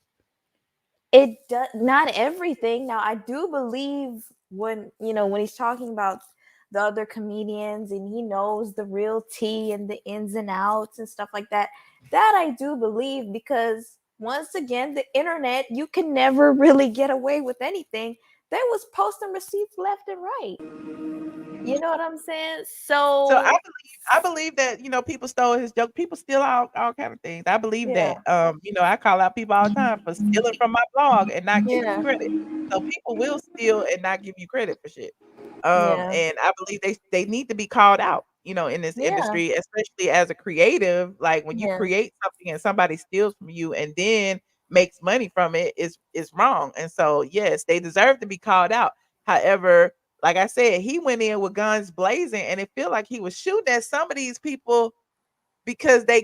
It does not everything. Now I do believe when he's talking about the other comedians and he knows the real tea and the ins and outs and stuff like that. That I do believe, because once again, the internet, you can never really get away with anything. There was posting receipts left and right. You know what I'm saying? So I believe that people stole his joke. People steal all kind of things. I believe Yeah. that. I call out people all the time for stealing from my blog and not giving Yeah. me credit. So people will steal and not give you credit for shit. Yeah. And I believe they need to be called out. In this Yeah. industry, especially as a creative. Like when you Yeah. create something and somebody steals from you and then makes money from it, is wrong. And so yes, they deserve to be called out. However, like I said, he went in with guns blazing, and it felt like he was shooting at some of these people because they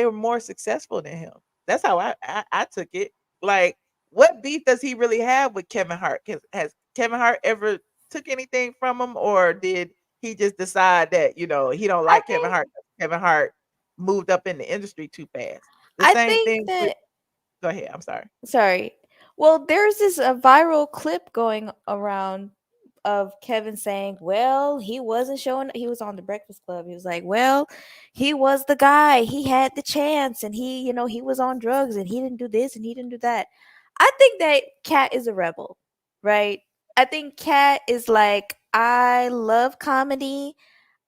were more successful than him. That's how I took it. Like, what beef does he really have with Kevin Hart? Has Kevin Hart ever took anything from him, or did he just decide that he don't like Kevin Hart? Kevin Hart moved up in the industry too fast. The I same think thing with. that Go ahead. I'm sorry. Sorry. Well, there's this viral clip going around of Kevin saying, "Well, he wasn't showing. He was on the Breakfast Club. He was like, well, he was the guy. He had the chance, and he was on drugs, and he didn't do this, and he didn't do that." I think that Katt is a rebel, right? I think Katt is like, I love comedy.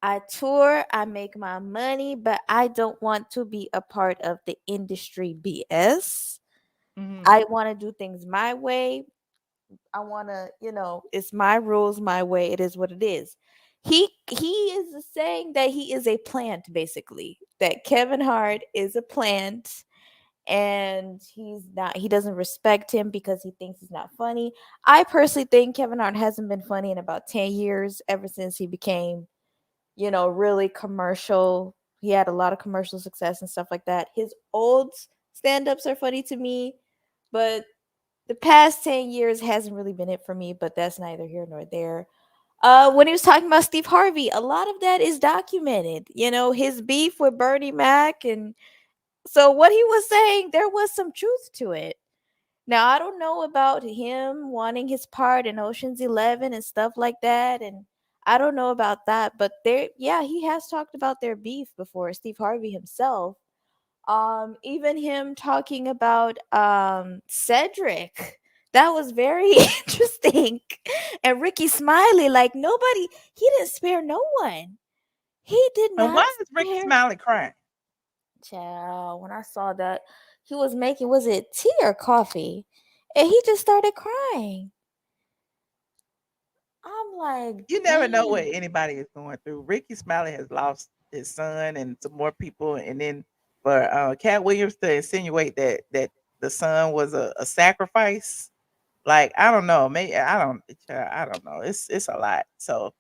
I tour, I make my money, but I don't want to be a part of the industry BS. I want to do things my way. I want to, it's my rules, my way. It is what it is. He is saying that he is a plant, basically. That Kevin Hart is a plant, and he doesn't respect him because he thinks he's not funny. I personally think Kevin Hart hasn't been funny in about 10 years, ever since he became, really commercial. He had a lot of commercial success and stuff like that. His old stand-ups are funny to me, but the past 10 years hasn't really been it for me, but that's neither here nor there. When he was talking about Steve Harvey, a lot of that is documented. His beef with Bernie Mac, and so what he was saying, there was some truth to it. Now, I don't know about him wanting his part in Ocean's 11 and stuff like that, and I don't know about that, but he has talked about their beef before, Steve Harvey himself. Even him talking about Cedric, that was very interesting. And Ricky Smiley, like, he didn't spare no one. He did And not why is Ricky spare. Smiley crying? Child, when I saw that, he was making, was it tea or coffee? And he just started crying. I'm like, You never know what dang. anybody is going through. Ricky Smiley has lost his son and some more people, and then for Katt Williams to insinuate that the son was a sacrifice, like, I don't know, maybe I don't know. It's a lot. So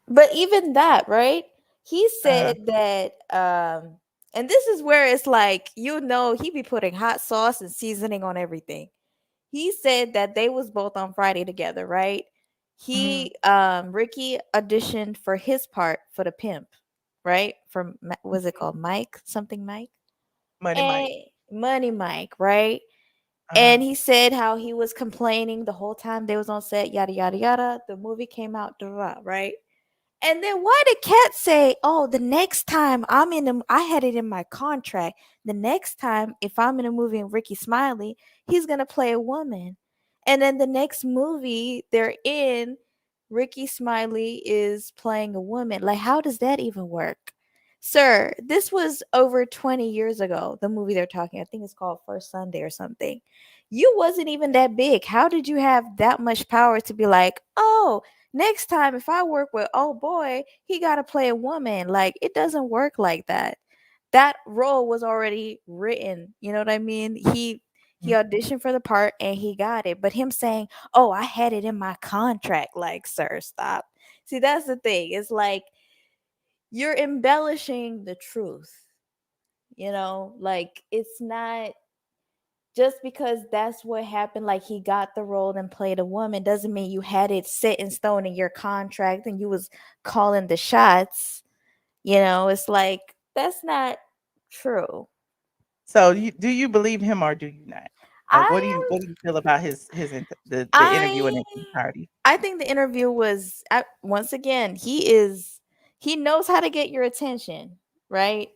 But even that, right? He uh, said that, and this is where it's like, he be putting hot sauce and seasoning on everything. He said that they was both on Friday together, right? Ricky auditioned for his part for the pimp, right? Was it called Mike? Something Mike? Money Mike. And Money Mike, right? Uh, And he said how he was complaining the whole time they was on set, yada yada yada. The movie came out, right? And then why did Katt say, "Oh, the next time I had it in my contract. The next time if I'm in a movie with Ricky Smiley, he's gonna play a woman." And then the next movie they're in, Ricky Smiley is playing a woman. Like, how does that even work? Sir, this was over 20 years ago. The movie they're talking, I think it's called First Sunday or something. You wasn't even that big. How did you have that much power to be like, oh, next time if I work with oh boy, he got to play a woman? Like, it doesn't work like that. That role was already written. You know what I mean? He auditioned for the part and he got it. But him saying, "Oh, I had it in my contract," like, sir, stop. See, that's the thing. It's like you're embellishing the truth. Like it's not just because that's what happened, like he got the role and played a woman doesn't mean you had it set in stone in your contract and you was calling the shots. It's like that's not true. So do you believe him or do you not? Like, what do you feel about the interview in its entirety? I think the interview was once again he knows how to get your attention, right?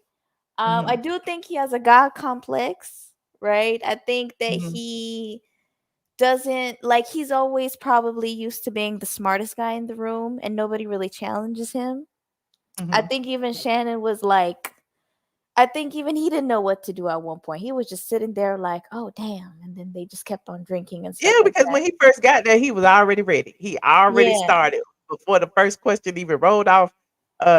I do think he has a God complex, right? I think that he doesn't like he's always probably used to being the smartest guy in the room and nobody really challenges him. I think even Shannon was like, I think even he didn't know what to do at one point. He was just sitting there like, oh damn. And then they just kept on drinking and stuff. Yeah, because when he first got there, he was already ready. He already Yeah. started before the first question even rolled off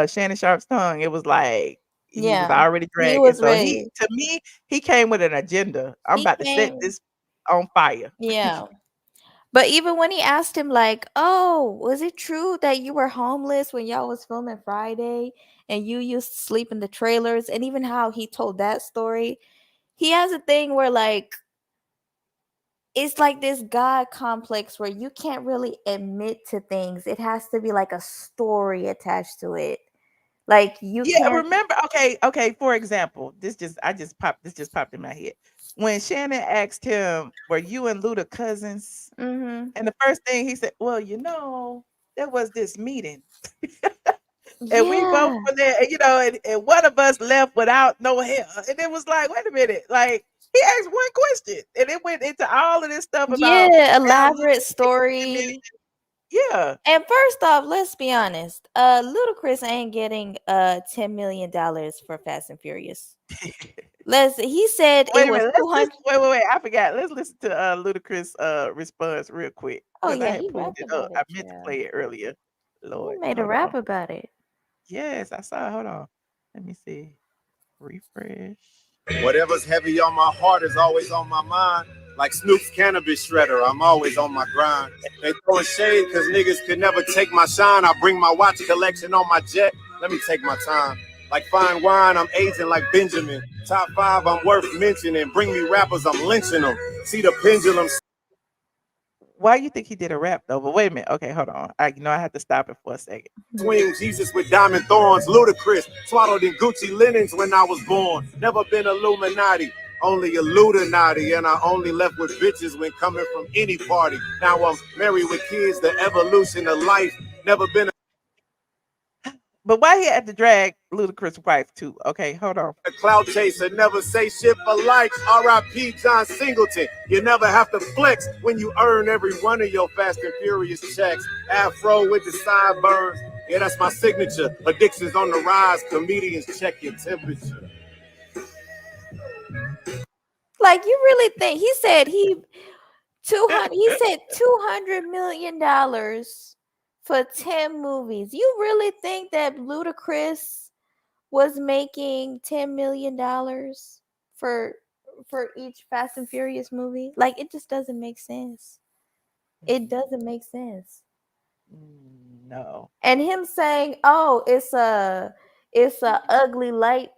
Shannon Sharpe's tongue. It was like he was already He dragging. was So ready. to me, he came with an agenda. I'm He about to set came. this on fire. Yeah. But even when he asked him, like, oh, was it true that you were homeless when y'all was filming Friday and you used to sleep in the trailers? And even how he told that story, he has a thing where, like, it's like this God complex where you can't really admit to things. It has to be like a story attached to it. Like, you Yeah, can't. remember, okay, for example, this just popped in my head. When Shannon asked him, were you and Luda cousins? Mm-hmm. And the first thing he said, well, there was this meeting. And we both Yeah. were there, and one of us left without no hair. And it was like, wait a minute, like he asked one question and it went into all of this stuff about Yeah. how Luda Elaborate paid $10 million. story. Yeah. And first off, let's be honest. Ludacris ain't getting $10 million for Fast and Furious. He said Wait it a was minute. 200. Wait. I forgot. Let's listen to Ludacris response real quick Oh because I yeah, had he pulled rapped it up. about I it, meant to child. play it earlier. He Lord, made a hold rap on. about it. Yes, I saw it. Hold on. Let me see. Refresh. Whatever's heavy on my heart is always on my mind. Like Snoop's cannabis shredder, I'm always on my grind. They throwing shade because niggas could never take my shine. I bring my watch collection on my jet. Let me take my time. Like fine wine, I'm aging like Benjamin. Top 5, I'm worth mentioning. Bring me rappers, I'm lynching them. See the pendulum. Why you think he did a rap though? But wait a minute. Okay, hold on. I have to stop it for a second. Swing Jesus with diamond thorns, ludicrous. Swaddled in Gucci linens when I was born. Never been Illuminati, only Illuminati. And I only left with bitches when coming from any party. Now I'm married with kids, the evolution of life. Never been But why he had to drag Ludacris' wife too? Okay, hold on. a cloud chaser, never say shit for likes. R.I.P. John Singleton. You never have to flex when you earn every one of your Fast and Furious checks. Afro with the sideburns. Yeah, that's my signature. Addictions on the rise. Comedians check your temperature. Like, you really think he said he said $200 million for 10 movies. You really think that Ludacris was making $10 million for each Fast and Furious movie? Like, it just doesn't make sense. It doesn't make sense. No. And him saying, "Oh, it's a ugly light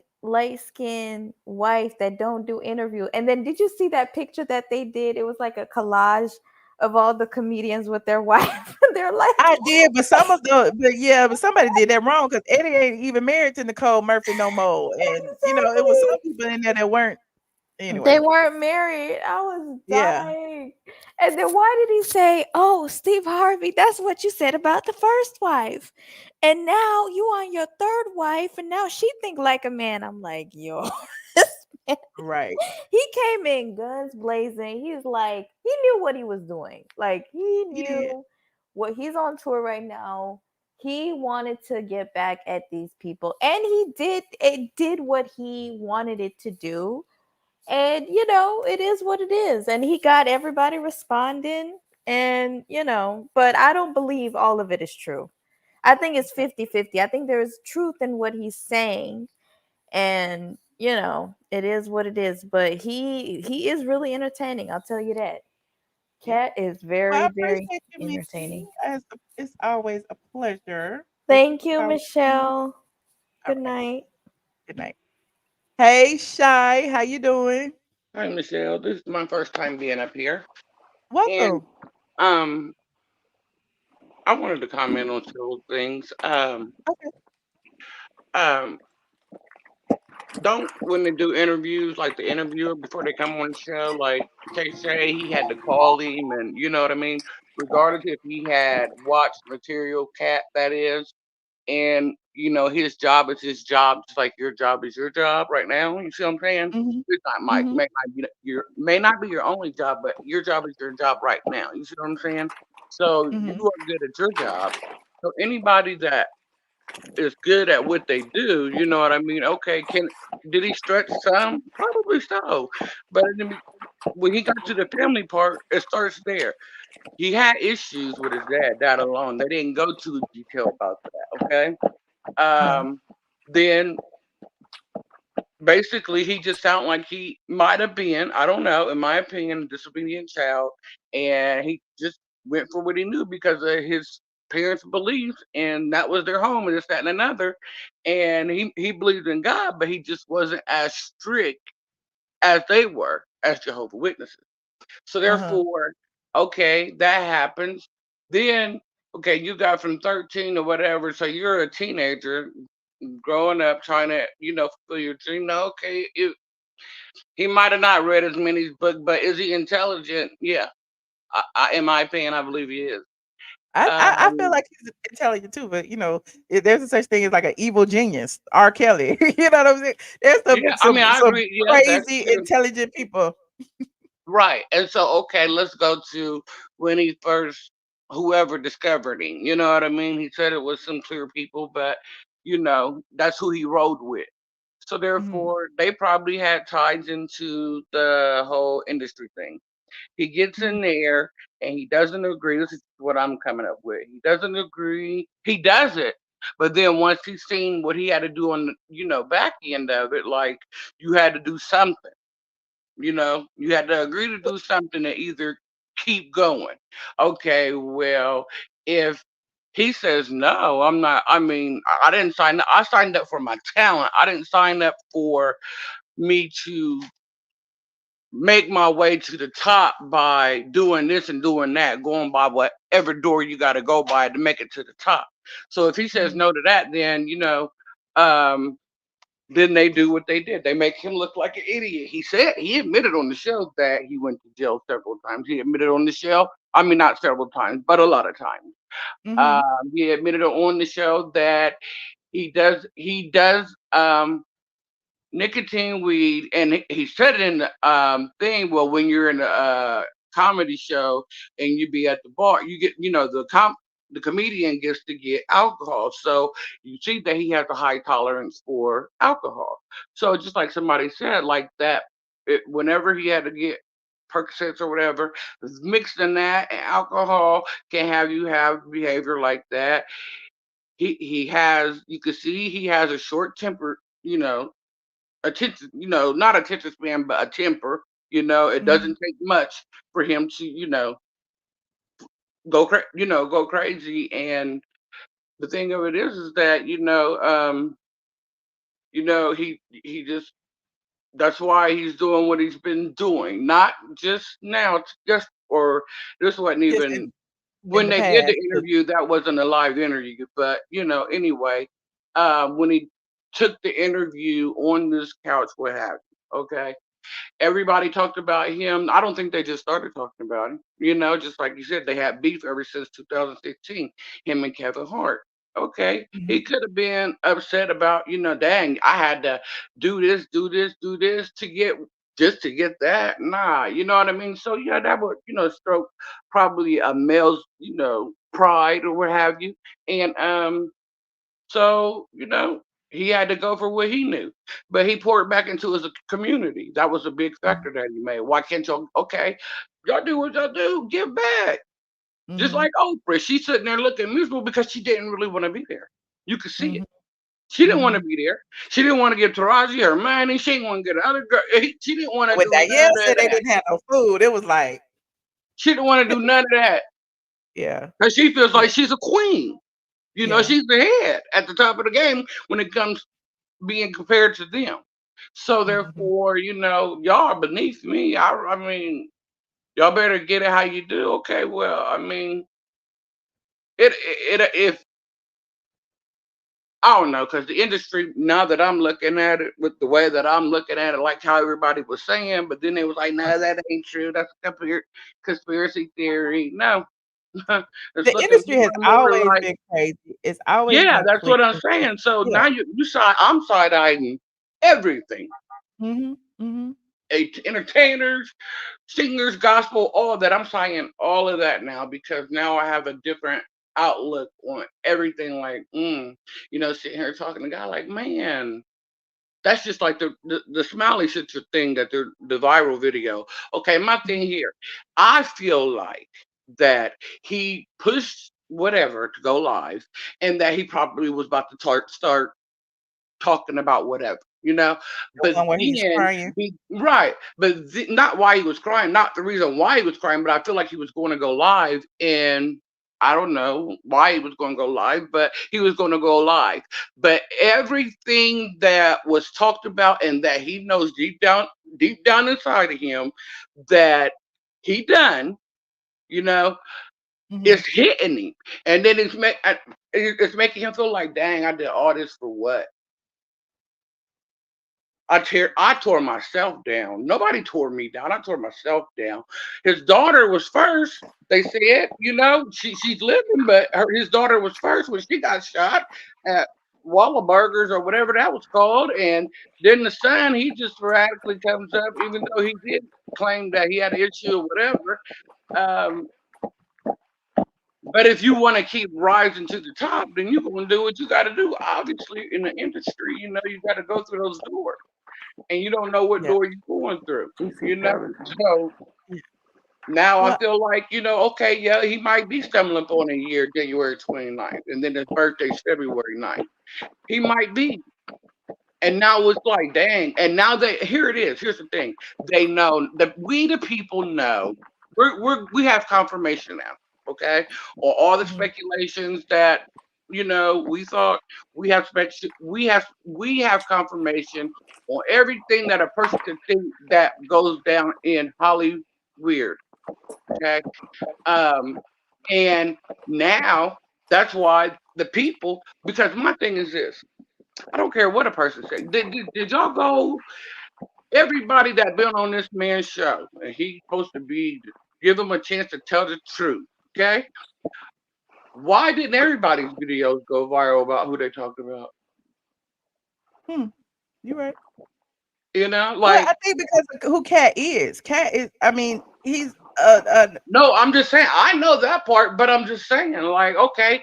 skinned wife that don't do interview." And then did you see that picture that they did? It was like a collage of all the comedians with their wife. They're like, I did, but but somebody did that wrong because Eddie ain't even married to Nicole Murphy no more. And it was some people in there that weren't. they Anyway, weren't married. I was yeah. dying. And then why did he say, "Oh, Steve Harvey, that's what you said about the first wife, and now you on your third wife, and now she think like a man"? I'm like, yo, this man, Right. he came in guns blazing. He's like, he knew what he was doing. Like, he He did. knew what he's on tour right now. he wanted to get back at these people, and he did. It did what he wanted it to do, and it is what it is, and he got everybody responding, and but I don't believe all of it is true. I think it's 50-50. I think there is truth in what he's saying, and it is what it is, but he is really entertaining, I'll tell you that. Katt is Well, I very, very appreciate you, entertaining. Missy. It's always a pleasure. Thank you, All Michelle. Good right. night. Good night. Hey, Shy, how you doing? Hi, Michelle. This is my first time being up here, and Welcome. um, I wanted to comment on several things. Okay. Um, don't when they do interviews, like the interviewer before they come on the show, like Shay Shay, he had to call him, and you know what I mean. Regardless if he had watched material, Cat that is, and his job is his job, just like your job is your job right now. You see what I'm saying? Mm-hmm. It's not Mike. Mm-hmm. May not be your only job, but your job is your job right now. You see what I'm saying? So you Mm-hmm. are good at your job. So anybody that is good at what they do, you know what I mean? Okay, did he stretch some? Probably so. But when he got to the family part, it starts there. He had issues with his dad, that alone. They didn't go too detail about that, okay? Uh-huh. Then basically he just sounded like he might have been, I don't know, in my opinion, a disobedient child, and he just went for what he knew because of his parents' beliefs, and that was their home, and this, that, and another. And he believed in God, but he just wasn't as strict as they were as Jehovah Witnesses. So Uh-huh. therefore, okay, that happens. Then, okay, you got from 13 or whatever, so you're a teenager growing up trying to, fulfill your dream. Now, okay, he might have not read as many books, but is he intelligent? Yeah. In my opinion, I believe he is. I feel Um, like he's intelligent too, but there's a such thing as like an evil genius, R. Kelly. You know what I'm saying? There's yeah, I mean, I some agree. Yeah, that's crazy true. intelligent people. Right. And so, okay, let's go to when he first, whoever discovered him. You know what I mean? He said it was some clear people, but, that's who he rode with. So Mhm. therefore, they probably had ties into the whole industry thing. He gets Mhm. in there and he doesn't agree. This is what I'm coming up with. He doesn't agree. He does it. But then once he's seen what he had to do on the, back end of it, like you had to do something. You had to agree to do something to either keep going. Okay, well, if he says no, I'm not. I mean, I didn't sign up. I signed up for my talent. I didn't sign up for me to make my way to the top by doing this and doing that, going by whatever door you got to go by to make it to the top. So if he says Mhm. no to that, then um, then they do what they did. They make him look like an idiot. He admitted on the show that he went to jail several times. He admitted on the show. I mean, not several times, but a lot of times. Mhm. He admitted on the show that he does nicotine weed, and he said it in the thing. Well, when you're in a comedy show and you be at the bar, you get the comedian gets to get alcohol. So you see that he has a high tolerance for alcohol. So just like somebody said, like that, whenever he had to get Percocets or whatever, mixed in that and alcohol can have you have behavior like that. He has, you can see he has a short temper, attention, not attention span, but a temper. It Mhm. doesn't take much for him to, go crazy. And the thing of it is that he just that's why he's doing what he's been doing, not just now, just or this wasn't Just even in when the they did the past. interview. That wasn't a live interview, but anyway, when he took the interview on this couch, what happened? Okay, everybody talked about him. I don't think they just started talking about him. Just like you said, they had beef ever since 2016, him and Kevin Hart. Okay. He Mhm. could have been upset about, dang, I had to do this, do this, do this to get just to get that. Nah, you know what I mean? So yeah, that would, stroke probably a male's, pride or what have you. And so, he had to go for what he knew. But he poured back into his community. That was a big factor that he made. Why can't y'all, okay, y'all do what y'all do, give back. Just like Oprah, she's sitting there looking miserable because she didn't really want to be there. You could see it. She didn't want to be there. She didn't want to give Taraji her money. She didn't want to get another girl. She didn't want to When do none Danielle of said they that. didn't have no food, it was like, She didn't want to do none of that. yeah. Because she feels like she's a queen. Yeah. She's the head at the top of the game when it comes being compared to them. So therefore, y'all are beneath me. I mean, y'all better get it how you do. Okay, well, I mean, if I don't know, because the industry, now that I'm looking at it with the way that I'm looking at it, like how everybody was saying, but then they was like, no, that ain't true. That's a conspiracy theory. No. The industry has always been crazy. It's always yeah, been that's crazy. what I'm saying. So Yeah. now I'm side eyeing everything. Entertainers, singers, gospel, all that. I'm saying all of that now because now I have a different outlook on everything. Like, sitting here talking to God, like, man, that's just like the smiley sister thing that the viral video. Okay, my thing here, I feel like that he pushed whatever to go live, and that he probably was about to start talking about whatever, The but one where he's then crying. right, but not why he was crying, not the reason why he was crying, but I feel like he was going to go live, and I don't know why he was going to go live, but he was going to go live. But everything that was talked about and that he knows deep down inside of him that he done, it's hitting him, and then it's making him feel like, dang, I did all this for what? I tore myself down. Nobody tore me down. I tore myself down. His daughter was first. They said, she's living, but his daughter was first when she got shot at Wallaburgers or whatever that was called. And then the son, he just sporadically comes up, even though he did claim that he had an issue or whatever. But if you want to keep rising to the top, then you're going to do what you got to do. Obviously, in the industry, you got to go through those doors. And you don't know what door you're going through, So now I feel like, okay, yeah, he might be stumbling upon a year, January 29th, and then his birthday's February 9th. He might be. And now it's like, dang. And now here it is. Here's the thing. They know that we, the people, know. We have confirmation now, okay? Or all the speculations that, we thought we have confirmation on everything that a person could think that goes down in Hollywood. Okay. And now that's why the people, because my thing is this, I don't care what a person said. Did y'all go? Everybody that been on this man's show, and he's supposed to give him a chance to tell the truth. Okay. Why didn't everybody's videos go viral about who they talked about? You're right. Like, well, I think because of who Katt is. Katt is. I mean, he's No, I'm just saying. I know that part, but I'm just saying, like, okay,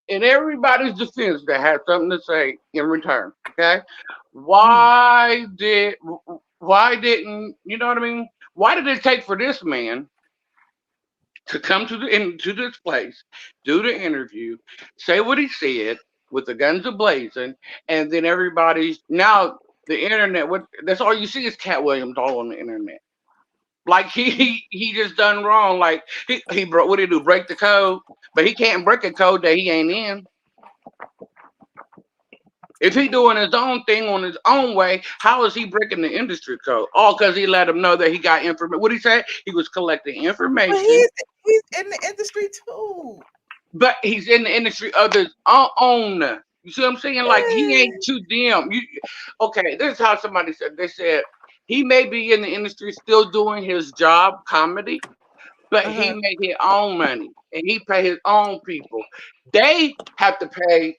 in everybody's defense, they had something to say in return. Okay, why didn't you know what I mean? Why did it take for this man to come into this place, do the interview, say what he said with the guns ablazing, and then everybody's now the internet? That's all you see is Katt Williams all on the internet. Like he just done wrong. Like he broke. What did he do? Break the code? But he can't break a code that he ain't in. If he doing his own thing on his own way, how is he breaking the industry code? All because he let him know that he got information. What he said? He was collecting information. But he's in the industry too. But he's in the industry of his own. You see what I'm saying? Like he ain't too damn. Okay, this is how somebody said. They said he may be in the industry still doing his job, comedy, but he make his own money and he pay his own people. They have to pay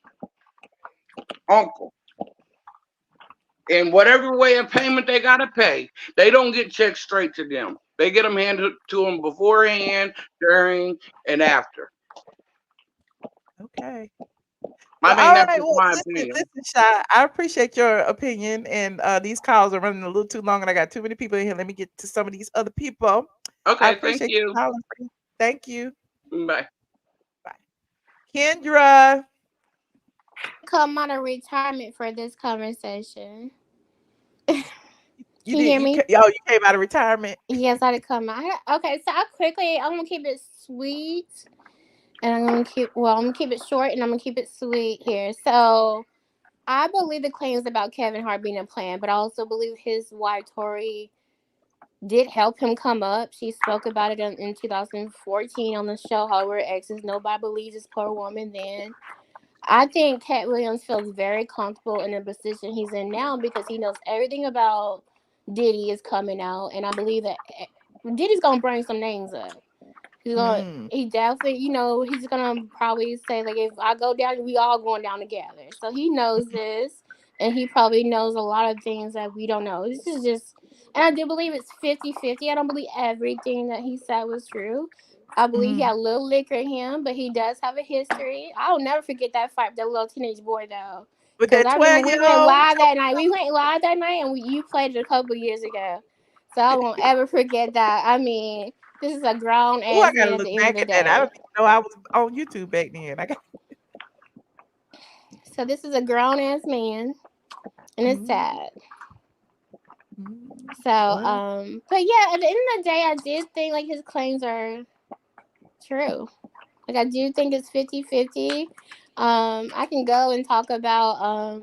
uncle. in whatever way of payment they gotta pay. They don't get checks straight to them. They get them handed to them beforehand, during, and after. Okay. I Well, mean, all that's right. just Well, my listen, opinion. listen, Shy. I appreciate your opinion, and these calls are running a little too long, and I got too many people in here. Let me get to some of these other people. I Okay, thank appreciate you. calling. Thank you. Bye. Bye. Kendra. Come out of retirement for this conversation. You Can you hear did. me? You came out of retirement. Yes, I did come out. Okay, so I'm gonna keep it sweet, and I'm gonna keep it short, and I'm gonna keep it sweet here. So I believe the claims about Kevin Hart being a plan, but I also believe his wife Tori did help him come up. She spoke about it in 2014 on the show How We're Exes. Nobody believes this poor woman then. I think Katt Williams feels very comfortable in the position he's in now because he knows everything about Diddy is coming out, and I believe that Diddy's gonna bring some names up. He definitely, he's gonna probably say like, if I go down, we all going down together. So he knows this, and he probably knows a lot of things that we don't know. This is just, and I do believe it's 50-50. I don't believe everything that he said was true. I believe he had a little liquor in him, but he does have a history. I'll never forget that fight with that little teenage boy though. With Because that I remember we went 12-year-old. live that night. We went live that night, and you played it a couple years ago. So I won't ever forget that. I mean, this is a grown Oh, I ass gotta man at look the end of back the at that. I day. don't even know I was on YouTube back then. So this is a grown ass man, and it's sad. So, but yeah, at the end of the day, I did think like his claims are true. Like I do think it's 50-50. I can go and talk about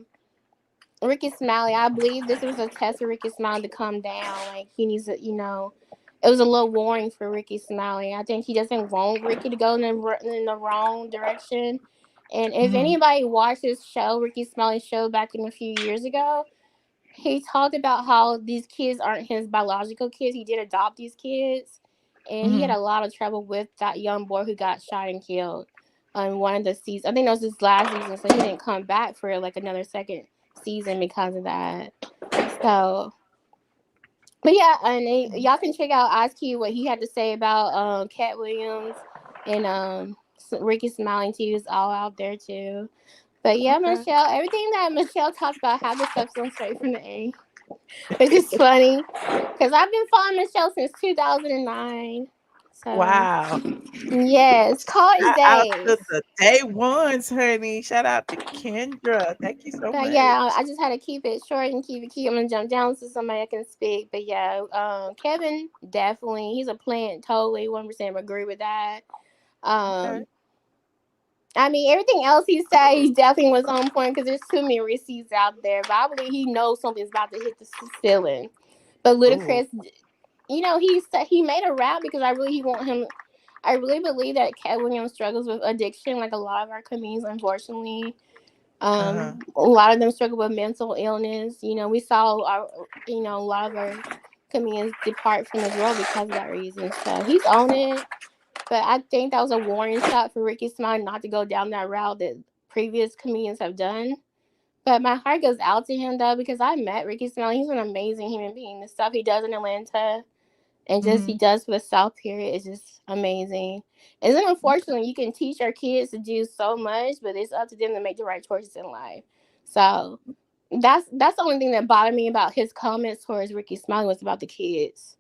Ricky Smiley. I believe this was a test for Ricky Smiley to come down. Like he needs to, it was a little warning for Ricky Smiley. I think he doesn't want Ricky to go in the wrong direction. And if anybody watched his show, Ricky Smiley's show back in a few years ago, he talked about how these kids aren't his biological kids. He did adopt these kids, and he had a lot of trouble with that young boy who got shot and killed on one of the seasons. I think that was his last season, so he didn't come back for like another second season because of that. So, but yeah, and y'all can check out Ice Cube, what he had to say about Katt Williams and Ricky Smiley too is all out there too. But yeah, Michelle, everything that Michelle talked about, half the stuff's on straight from the A, which is funny because I've been following Michelle since 2009. So Wow. yes, college Shout out days. to the day ones, honey. Shout out to Kendra. Thank you so But much. yeah, I just had to keep it short and keep it cute. I'm gonna jump down so somebody I can speak. But yeah, Kevin definitely, he's a plant. Totally, 1% agree with that. I mean, everything else he said, he definitely was on point because there's too many receipts out there. But I believe he knows something's about to hit the ceiling. But Ludacris, he made a rap because I really believe that Katt Williams struggles with addiction, like a lot of our comedians, unfortunately. A lot of them struggle with mental illness. We saw a lot of our comedians depart from this world because of that reason. So he's on it. But I think that was a warning shot for Ricky Smiley not to go down that route that previous comedians have done. But my heart goes out to him though because I met Ricky Smiley. He's an amazing human being. The stuff he does in Atlanta and just he does for the South period is just amazing. And then unfortunately, you can teach our kids to do so much, but it's up to them to make the right choices in life. So that's the only thing that bothered me about his comments towards Ricky Smiley was about the kids.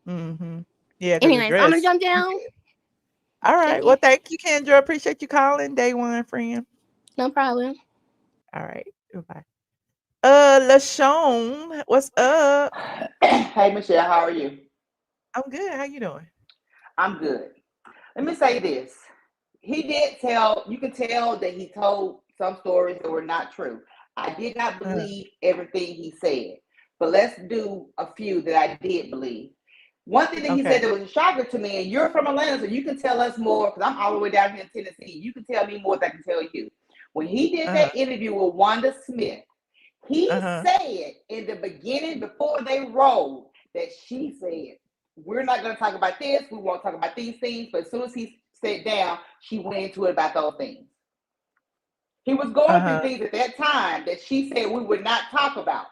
Yeah. Anyways, I'm gonna jump down. All right. Well, thank you, Kendra. Appreciate you calling. Day one, friend. No problem. All right. Goodbye. LaShawn, what's up? Hey, Michelle, how are you? I'm good. How you doing? I'm good. Let me say this. You can tell that he told some stories that were not true. I did not believe everything he said, but let's do a few that I did believe. One thing that he said that was a shocker to me, and you're from Atlanta, so you can tell us more, because I'm all the way down here in Tennessee. You can tell me more than I can tell you. When he did that interview with Wanda Smith, he said in the beginning, before they rolled, that she said, we're not going to talk about this. We won't talk about these things. But as soon as he sat down, she went into it about those things. He was going through things at that time that she said we would not talk about.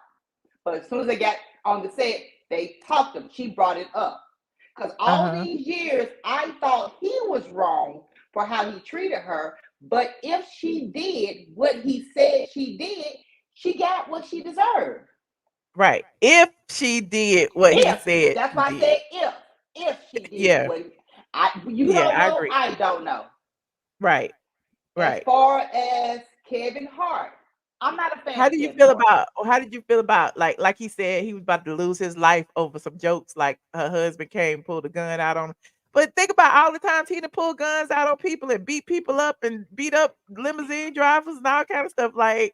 But as soon as they got on the set, they talked to him. She brought it up. Because all these years, I thought he was wrong for how he treated her. But if she did what he said she did, she got what she deserved. Right. If she did what he said. That's why I said if. If she did what you don't know, agree. I don't know. Right. Right. As far as Kevin Hart, I'm not a fan. How did you feel about like he said he was about to lose his life over some jokes, like her husband came, pulled a gun out on him. But think about all the times he done pulled guns out on people and beat people up and beat up limousine drivers and all kind of stuff. Like,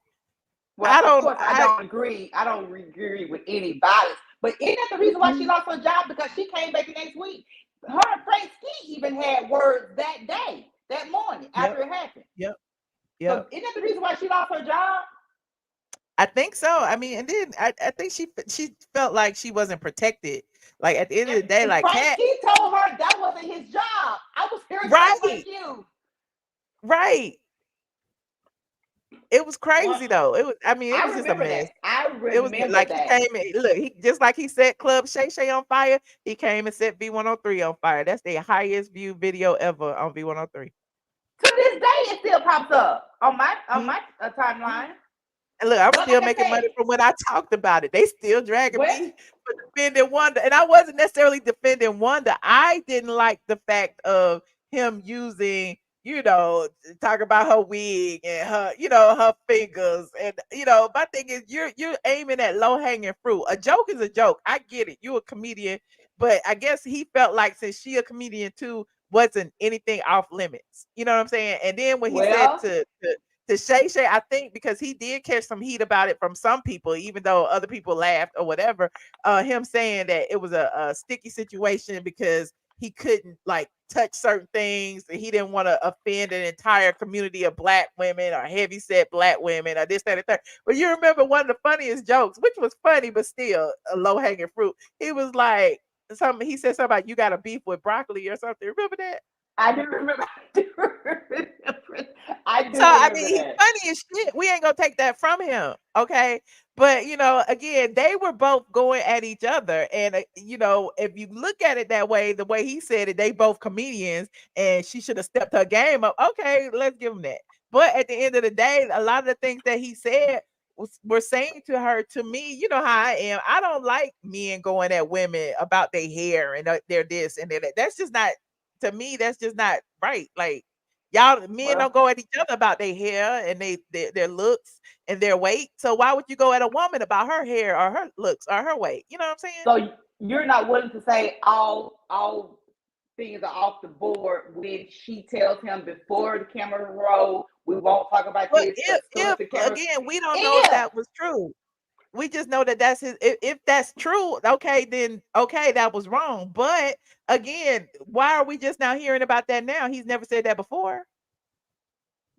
well, of course, I don't agree. I don't agree with any violence. But isn't that the reason why she lost her job? Because she came back the next week. Her and Frank Ski even had words that day, that morning, after it happened. Yep. So isn't that the reason why she lost her job? I think so. I mean, and then I think she felt like she wasn't protected. Like at the end of the day, like Frank Ski told her that wasn't his job. I was very confused. Right. It was crazy though. It was. I mean, it was just a mess. I remember It was like he came in. Look, he just like he set Club Shay Shay on fire. He came and set V103 on fire. That's the highest viewed video ever on V103. To this day, it still pops up on my timeline. And look, I'm still making money from when I talked about it. They still dragging me for defending Wanda, and I wasn't necessarily defending Wanda. I didn't like the fact of him using, talk about her wig and her, her fingers, and my thing is you're aiming at low hanging fruit. A joke is a joke. I get it. You're a comedian, but I guess he felt like since she a comedian too, wasn't anything off limits. You know what I'm saying? And then when he said to Shay Shay, I think because he did catch some heat about it from some people, even though other people laughed or whatever, him saying that it was a sticky situation because he couldn't like touch certain things and he didn't want to offend an entire community of black women or heavyset black women or this, that, and third. But you remember one of the funniest jokes, which was funny, but still a low-hanging fruit. He was like, he said something about you got a beef with broccoli or something. Remember that? I do remember. I mean, he's funny as shit. We ain't gonna take that from him, okay? But again, they were both going at each other, and if you look at it that way, the way he said it, they both comedians, and she should have stepped her game up. Okay, let's give him that. But at the end of the day, a lot of the things that he said were saying to her, to me, you know how I am. I don't like men going at women about their hair and their this and their that. That's just not. To me, that's just not right. Like men don't go at each other about their hair and their looks and their weight. So why would you go at a woman about her hair or her looks or her weight? You know what I'm saying? So you're not willing to say all things are off the board when she tells him before the camera roll, we won't talk about this. Again, we don't know if that was true. We just know that that's his. If that's true, okay, then okay, that was wrong. But again, why are we just now hearing about that now? He's never said that before.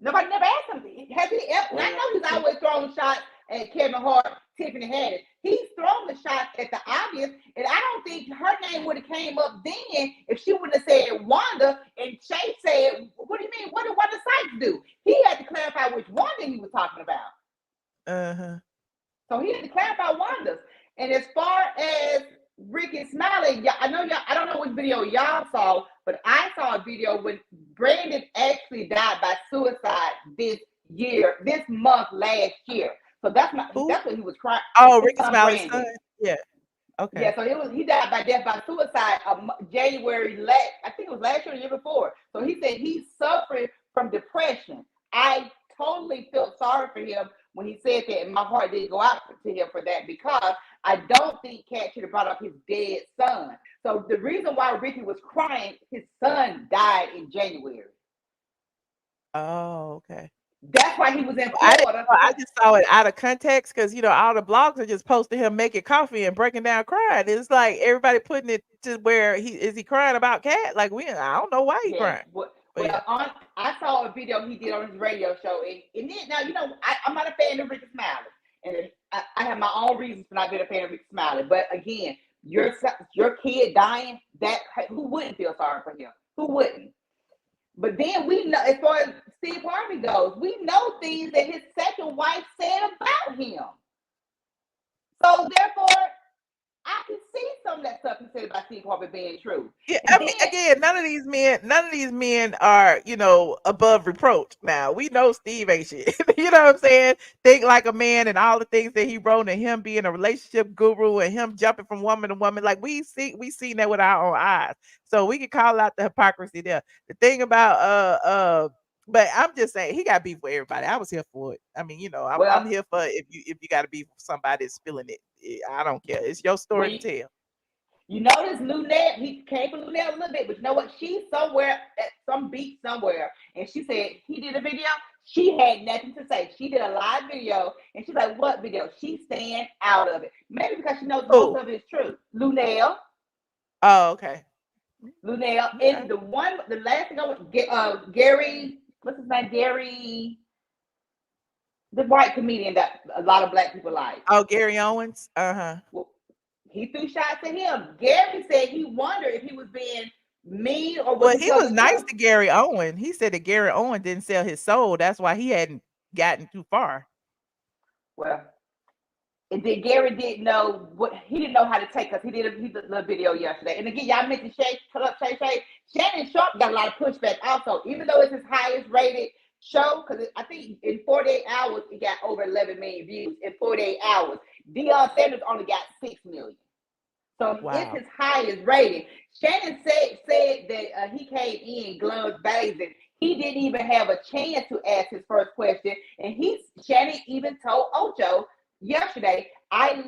Nobody never asked him. Has he ever? I know he's always throwing shots at Kevin Hart, Tiffany Haddish. He's thrown the shots at the obvious, and I don't think her name would have came up then if she would have said Wanda and Shay said, "What do you mean? What did Wanda Sykes do?" He had to clarify which Wanda he was talking about. So he had to clarify Wanda's. And as far as Ricky Smiley, I don't know what video y'all saw, but I saw a video when Brandon actually died by suicide this month last year. So that's what he was crying. Oh, Ricky Smiley's son. Yeah. Okay. Yeah, so he died by death by suicide January I think it was last year or the year before. So he said he's suffering from depression. I totally felt sorry for him when he said that, and my heart didn't go out to him for that because I don't think Katt should have brought up his dead son. So the reason why Ricky was crying, his son died in January. Oh, okay. That's why he was in Florida. I just saw it out of context because all the blogs are just posting him making coffee and breaking down crying. It's like everybody putting it to where he crying about Katt. Like I don't know why he crying. I saw a video he did on his radio show, and then now I'm not a fan of Ricky Smiley, and I have my own reasons for not being a fan of Ricky Smiley. But again, your kid dying, who wouldn't feel sorry for him? Who wouldn't? But then we know, as far as Steve Harvey goes, we know things that his second wife said about him. So therefore, I can see some of that stuff he said about Steve Harvey being true. Yeah, And I mean, again, none of these men are, above reproach. Now we know Steve ain't shit. You know what I'm saying? Think like a man and all the things that he wrote, and him being a relationship guru, and him jumping from woman to woman. Like we seen that with our own eyes. So we can call out the hypocrisy there. The thing about but I'm just saying he got beef with everybody. I was here for it. I mean, I'm here for if you got to beef with somebody that's spilling it. I don't care. It's your story to tell. You notice Lunette, he came for Lunette a little bit, but you know what? She's somewhere at some beach somewhere, and she said he did a video. She had nothing to say. She did a live video, and she's like, "What video?" She's staying out of it. Maybe because she knows most of it is true. Lunelle. Oh, okay. Lunelle. And the last thing I want, Gary, what's his name? Gary, the white comedian that a lot of black people like. Oh, Gary Owens. Well, he threw shots at him. Gary said he wondered if he was being mean or well, he was nice to Gary Owen. He said that Gary Owen didn't sell his soul. That's why he hadn't gotten too far. Well, and then Gary didn't know how to take us. He did a video yesterday. And again, y'all mentioned Club Shay Shay. Shannon Sharpe got a lot of pushback also, even though it's his highest rated show, because I think in 48 hours it got over 11 million views in 48 hours. Deion Sanders only got 6 million. So it's his highest rating. Shannon said that he came in gloves blazing. He didn't even have a chance to ask his first question. And Shannon even told Ocho yesterday, I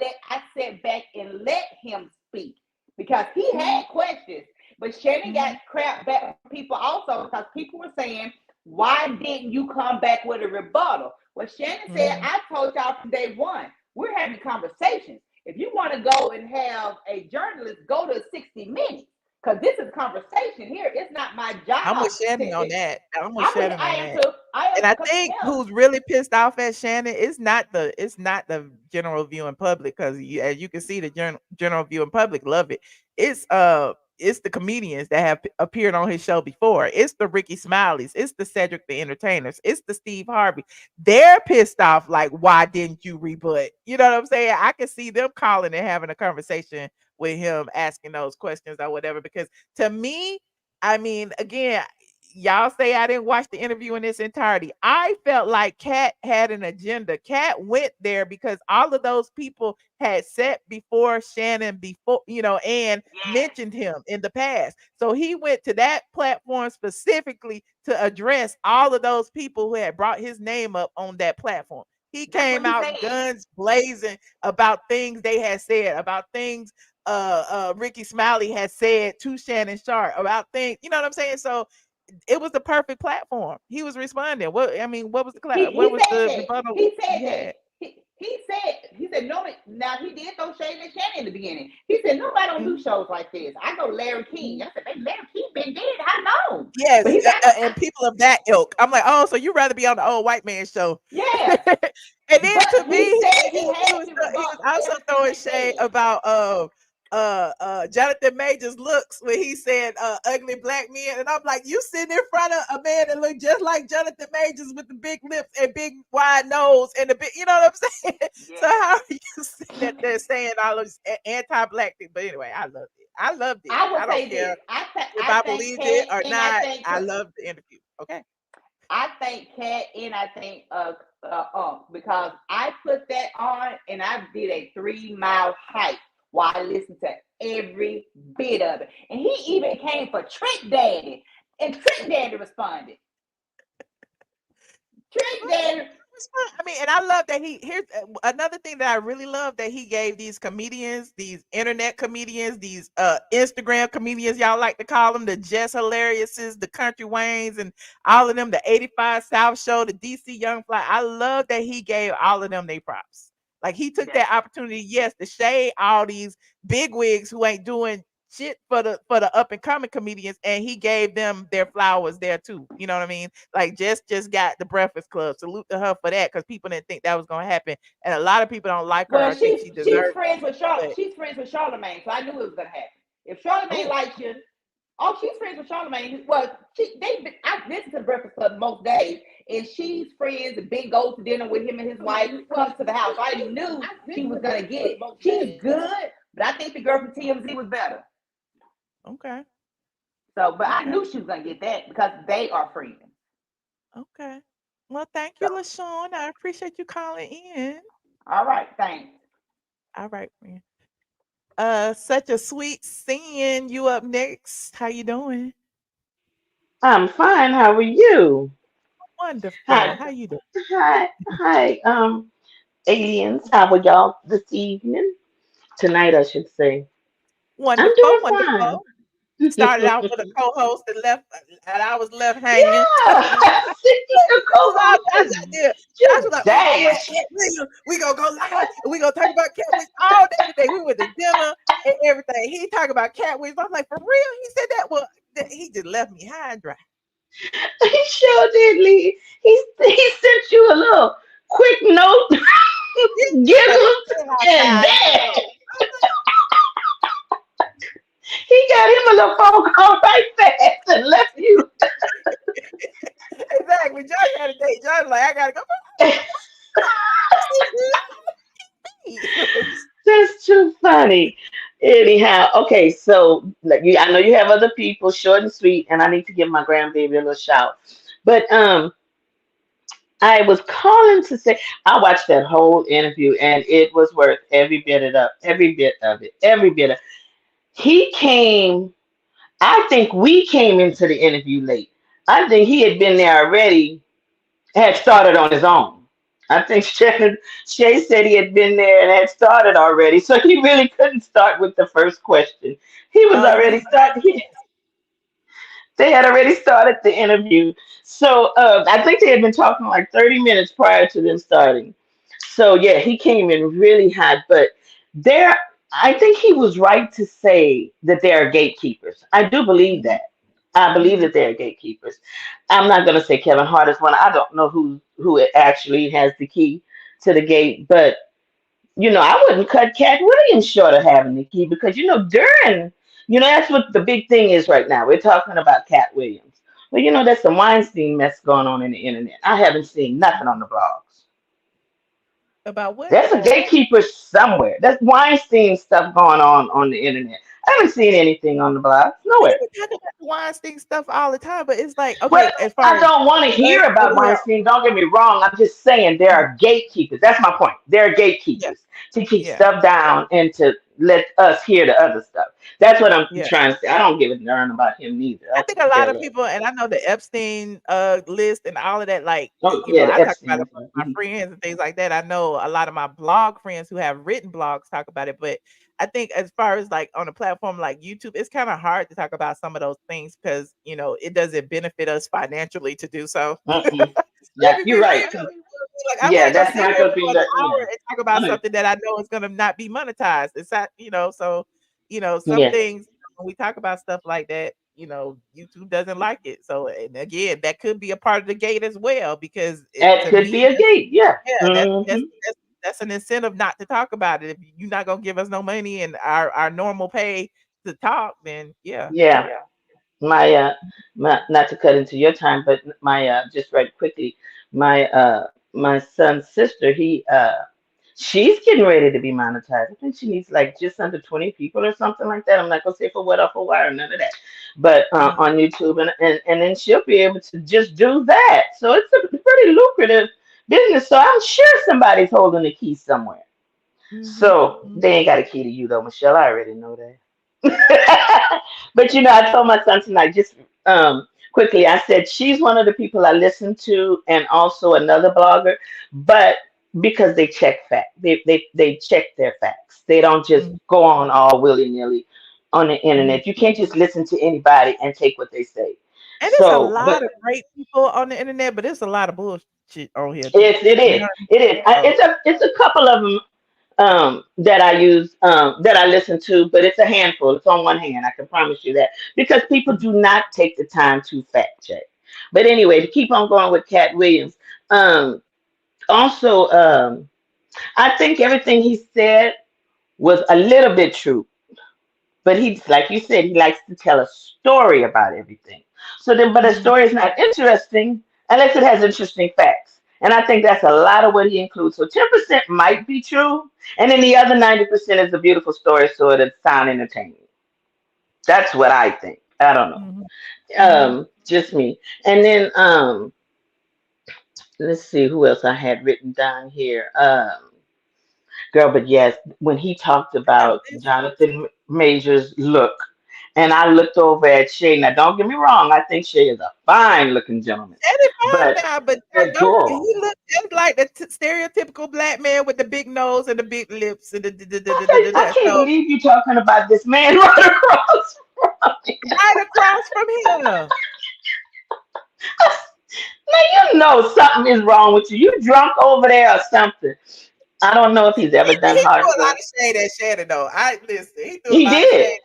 sat back and let him speak because he had questions. But Shannon got crap back from people also because people were saying, why didn't you come back with a rebuttal? Well, Shannon said, I told y'all from day one, we're having conversations. If you want to go and have a journalist, go to 60 Minutes. Because this is conversation here. It's not my job. I'm with Shannon on that. I'm with Shannon on that. And I think who's really pissed off at Shannon is not the general viewing public, because as you can see, the general viewing public love it. It's the comedians that have appeared on his show before. It's the Ricky Smileys. It's the Cedric the Entertainers. It's the Steve Harvey. They're pissed off like, why didn't you rebut? You know what I'm saying? I can see them calling and having a conversation with him, asking those questions or whatever. Because to me, I mean, again, y'all say I didn't watch the interview in its entirety. I felt like Katt had an agenda. Katt went there because all of those people had sat before Shannon and mentioned him in the past. So he went to that platform specifically to address all of those people who had brought his name up on that platform. He came out guns blazing about things they had said, about things Ricky Smiley had said to Shannon Sharpe, about things, you know what I'm saying? So it was the perfect platform. He was responding. What was the rebuttal? He said that. He said no. Now he did throw shade at Shannon in the beginning. He said nobody don't do shows like this. I know Larry King. I said, Larry King been dead. How long? Yes, and people of that ilk. I'm like, oh, so you'd rather be on the old white man show? Yeah. And then to me, he was also throwing shade about Jonathan Majors' looks when he said ugly black men, and I'm like, you sitting in front of a man that looked just like Jonathan Majors with the big lips and big wide nose and the big, you know what I'm saying? Yeah. So how are you sitting there saying all those anti-black things? But anyway, I loved it. I don't care if I believed it or not. I loved the interview. Okay. I thank Katt and I thank because I put that on and I did a 3-mile hike while I listened to every bit of it. And he even came for Trick Daddy. And Trick Daddy responded. Trick Daddy. I mean, and I love that here's another thing that I really love, that he gave these comedians, these internet comedians, these Instagram comedians, y'all like to call them, the Jess Hilariouses, the Country Waynes, and all of them, the 85 South Show, the DC Young Fly. I love that he gave all of them their props. Like he took that opportunity, yes, to shade all these big wigs who ain't doing shit for the up and coming comedians, and he gave them their flowers there too. You know what I mean? Like just got the Breakfast Club. Salute to her for that, because people didn't think that was gonna happen, and a lot of people don't like her. I think she deserves. She's friends with Charlotte. She's friends with Charlamagne, so I knew it was gonna happen. If Charlamagne likes you, she's friends with Charlamagne. Well, I listen to the Breakfast Club most days, and she's friends and been goes to dinner with him and his wife, comes to the house. I knew she was gonna get it. She's good, but I think the girl from TMZ was better. Okay. So, but I knew she was gonna get that because they are friends. Okay. Well, thank you, LaShawn. I appreciate you calling in. All right, thanks. All right, friend. Such a sweet seeing you up next. How you doing? I'm fine. How are you? Wonderful. Hi, How you doing? hi. Aliens. How are y'all this evening? Tonight, I should say. I'm Wonderful, doing fine. wonderful. Started out with a co-host and left, and I was left hanging. Yeah, the That's co-host idea. Josh just was like, "Oh, I'm with dash. Katt Williams. We gonna go live. And we gonna talk about Katt Williams all day today. We went to dinner and everything. He talking about Katt Williams. I'm like, for real? He said that. Well, he just left me high and dry. He sure did, Lee. He sent you a little quick note, He left giggles, me and outside. dash. He got him a little phone call right fast and left you. Exactly. Josh had a date. Josh was like, I gotta go. That's too funny. Anyhow, okay, so like I know you have other people, short and sweet, and I need to give my grandbaby a little shout. But I was calling to say I watched that whole interview, and it was worth every bit of it, every bit of. He came. I think we came into the interview late. I think he had been there already, had started on his own. I think Shay said he had been there and had started already, so he really couldn't start with the first question. He was Yeah. already started. They had already started the interview, so I think they had been talking like 30 minutes prior to them starting. So yeah, he came in really hot, but there, I think he was right to say that they are gatekeepers. I do believe that. I believe that they are gatekeepers. I'm not going to say Kevin Hart is one. I don't know who it actually has the key to the gate, but I wouldn't cut Katt Williams short of having the key because during that's what the big thing is right now. We're talking about Katt Williams. Well, that's the Weinstein mess going on in the internet. I haven't seen nothing on the blogs. About what? There's a gatekeeper somewhere. That's Weinstein stuff going on the internet. I haven't seen anything on the blogs. Nowhere. We talk about Weinstein stuff all the time, but it's like, Well, okay, as far I as don't want to us hear about over here, Weinstein. Don't get me wrong. I'm just saying there are gatekeepers. That's my point. There are yeah, gatekeepers to keep yeah, stuff down and to let us hear the other stuff. That's what I'm yeah. trying to say. I don't give a darn about him neither. I I think a could lot care of less. people, and I know the Epstein list and all of that, like, Oh yeah, the I talk about Epstein. it with my friends and things like that. I know a lot of my blog friends who have written blogs talk about it, but I think as far as like on a platform like YouTube, it's kind of hard to talk about some of those things because it doesn't benefit us financially to do so. Mm-mm. Let Yeah, me be you're real. right. Like I'm Yeah, not gonna that's sit not here gonna be for an the hour and talk about yeah. something that I know is gonna not be monetized. It's not, so some Yeah. things when we talk about stuff like that, YouTube doesn't like it. So and again, that could be a part of the gate as well because It to could be me, a gate. Yeah. yeah, Hmm. that's an incentive not to talk about it. If you're not gonna give us no money and our normal pay to talk, then yeah. Yeah. My not to cut into your time, but my just right quickly, my son's sister, she's getting ready to be monetized. I think she needs like just under 20 people or something like that. I'm not gonna say for what or for why or none of that. But on YouTube and then she'll be able to just do that. So it's a pretty lucrative business. So I'm sure somebody's holding the key somewhere. So they ain't got a key to you though, Michelle. I already know that. But I told my son tonight, just quickly, I said she's one of the people I listen to, and also another blogger, but because they check they check their facts. They don't just go on all willy nilly on the internet. You can't just listen to anybody and take what they say. And it's a So, lot but of great people on the internet, but it's a lot of bullshit on here too. it You is know it is it's a couple of them that I use, that I listen to, but it's a handful. It's on one hand, I can promise you that, because people do not take the time to fact check. But anyway, to keep on going with Katt Williams, also, I think everything he said was a little bit true, but he's like you said, he likes to tell a story about everything. So then, but a story is not interesting unless it has interesting facts. And I think that's a lot of what he includes. So 10% might be true, and then the other 90% is a beautiful story, so it's sound entertaining. That's what I think. I don't know. Just me. And then let's see who else I had written down here. Girl, but yes, when he talked about Jonathan Major's look, and I looked over at Shay. Now, don't get me wrong, I think Shay is a fine-looking gentleman. But But don't he girl, look just like the stereotypical black man with the big nose and the big lips and I can't so believe you talking about this man right across from me. right across from him. Now you know something is wrong with you. You drunk over there or something. I don't know if he's ever He done threw a lot hardcore. of shade at Shannon though. I listen. He threw a He lot of did, shade.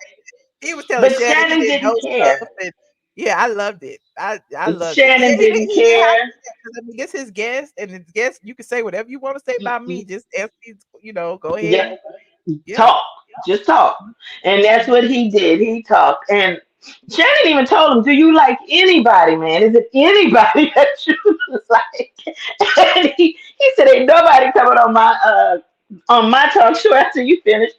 He was telling but Shannon he Shannon didn't know didn't stuff, care. and yeah, I loved it. I loved it. Yeah, Shannon didn't he did have care. to because I mean, this his guest, and his guest, you can say whatever you want to say about me. Just ask me, go ahead. Yeah, And, yeah. talk, just talk, and that's what he did. He talked, and Shannon even told him, "Do you like anybody, man? Is it anybody that you like?" And he said, "Ain't nobody coming on my talk show after you finish."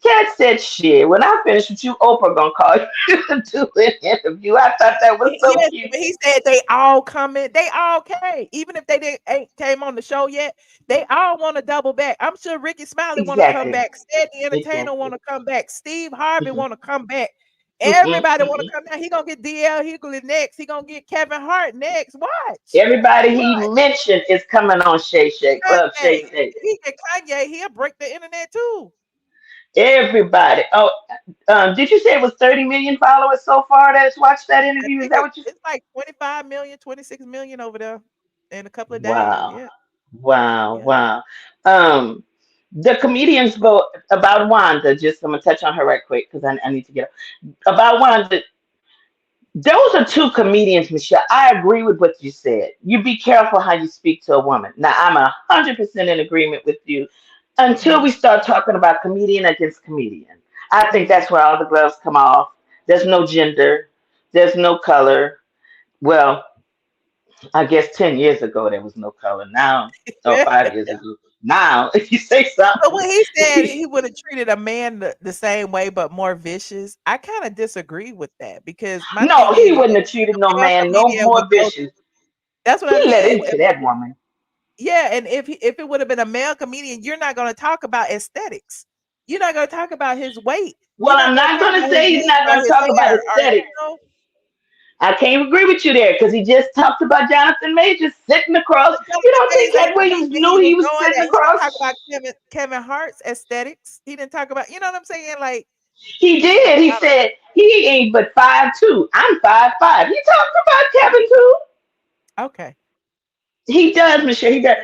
Kat said, "Shit, when I finish with you, Oprah gonna call you to do an interview." I thought that was so Yes, cute. but he said they all coming. They all came, even if they didn't ain't came on the show yet. They all want to double back. I'm sure Ricky Smiley want to come Exactly. back. Stan the Entertainer want Exactly. to come back. Steve Harvey Mhm. want to come back. Mhm. Everybody want to Mhm. come down. He gonna get DL Hughley next. He gonna get Kevin Hart next. Watch. Everybody he mentioned is coming on Shay Shay Club Shay Kanye. Shay. If he get Kanye, he'll break the internet too. Everybody. Oh, did you say it was 30 million followers so far that's watched that I interview? Is think that what you? it's like 25 million, 26 million over there in a couple of days. Wow. Yeah. Wow. Yeah. Wow. Um, the comedians vote about Wanda. Just I'm gonna touch on her right quick because I need to get about Wanda. Those are two comedians, Michelle. I agree with what you said. You be careful how you speak to a woman. Now, I'm 100% in agreement with you until we start talking about comedian against comedian. I think that's where all the gloves come off. There's no gender, there's no color. Well, I guess 10 years ago there was no color. Now, or 5 years ago. Now, if you say But something, when he said he would have treated a man the same way but more vicious, I kind of disagree with that because my no, thing he is wouldn't have treated a no male man no comedian would more go. vicious. That's what I He let mean. into that woman. Yeah, and if it would have been a male comedian, you're not going to talk about aesthetics. You're not going to talk about his weight. You're Well, not I'm going to not talk going to about his say he's lips not or going to his talk about hair or aesthetics. I can't agree with you there because he just talked about Jonathan Major sitting across. But You Jonathan don't think Majors Cat ain't the Williams reason he knew was he was doing sitting that. He didn't talk across? about Kevin Hart's aesthetics. He didn't talk about, you know what I'm saying? Like, He did. He I don't said he ain't but 5'2". I'm 5'5". He talked about Kevin too. know. Okay. He does, Michelle. He does.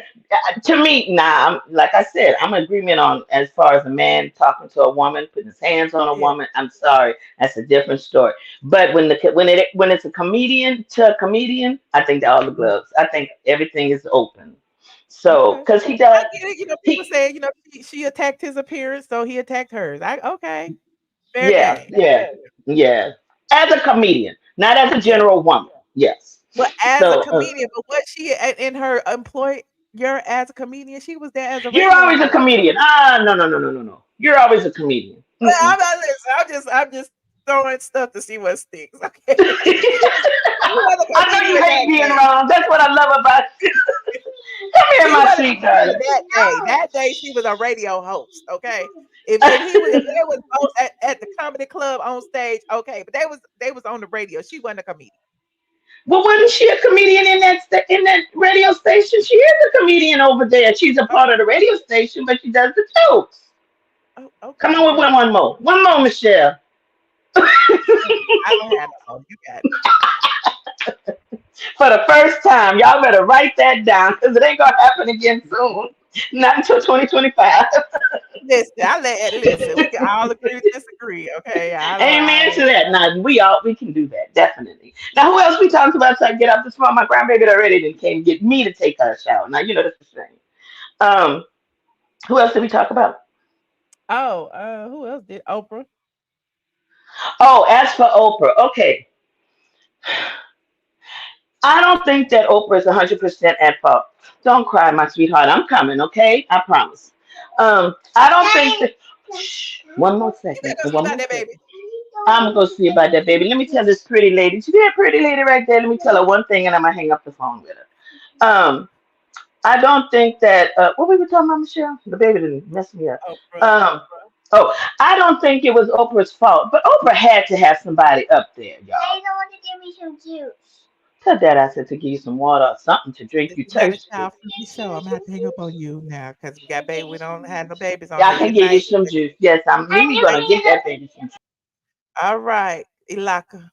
To me, nah. Like I said, I'm in agreement on as far as a man talking to a woman, putting his hands on a Yeah. woman. I'm sorry, that's a different story. But when it's a comedian to a comedian, I think all the gloves. I think everything is open. So Okay. because he I does, get it. People he say, she attacked his appearance, so he attacked hers. Okay. Fair yeah, game. yeah, yeah. As a comedian, not as a Yeah. general woman. Yes. But as a So comedian, but what she in her employer as a comedian, she was there as a you're radio always a host. comedian. Ah, no, no, no, no, no, no. You're always a comedian. But Mm-mm. I'm not listening. I'm just throwing stuff to see what sticks. Okay. She was a I know you comedian that hate being day. wrong. That's what I love about you. Come here, She my was a sweet comedian darling. that day. That day she was a radio host. Okay. If they was both at the comedy club on stage, okay. But they was on the radio. She wasn't a comedian. Well, wasn't she a comedian in in that radio station? She is a comedian over there. She's a Oh, part of the radio station, but she does the jokes. oh Come okay. on with Well, one more. One more, Michelle. I don't have no phone. You got it. For the first time, y'all better write that down because it ain't gonna happen again soon. Not until 2025. Listen, we can all agree to disagree. Okay. Amen to that. Now we can do that, definitely. Now who else we talked about so I get up this morning? My grandbaby already didn't came get me to take her a shower. Now you know that's the thing. Um, who else did we talk about? Oh, who else did Oprah? Oh, as for Oprah, okay. I don't think that Oprah is 100% at fault. Don't cry, my sweetheart. I'm coming, okay? I promise. I don't think that. Shh, one more You better second. go see One about more that, second. baby. I'm gonna go see about that, baby. Let me tell this pretty lady. See that pretty lady right there? Let me tell her one thing, and I'm gonna hang up the phone with her. I don't think that. What we were talking about, Michelle? The baby didn't mess me up. Oprah. Um. Oh, I don't think it was Oprah's fault, but Oprah had to have somebody up there, y'all. They don't want to give me some juice. Tell Dad I said to give you some water or something to drink. This You is not a thirsty? child-friendly show. I'm gonna have to hang up on you now because we got baby. We don't have no babies on Yeah, I here. can Good give you night. some juice. Yes, I'm really gonna get that baby some juice. All right, Ilaka.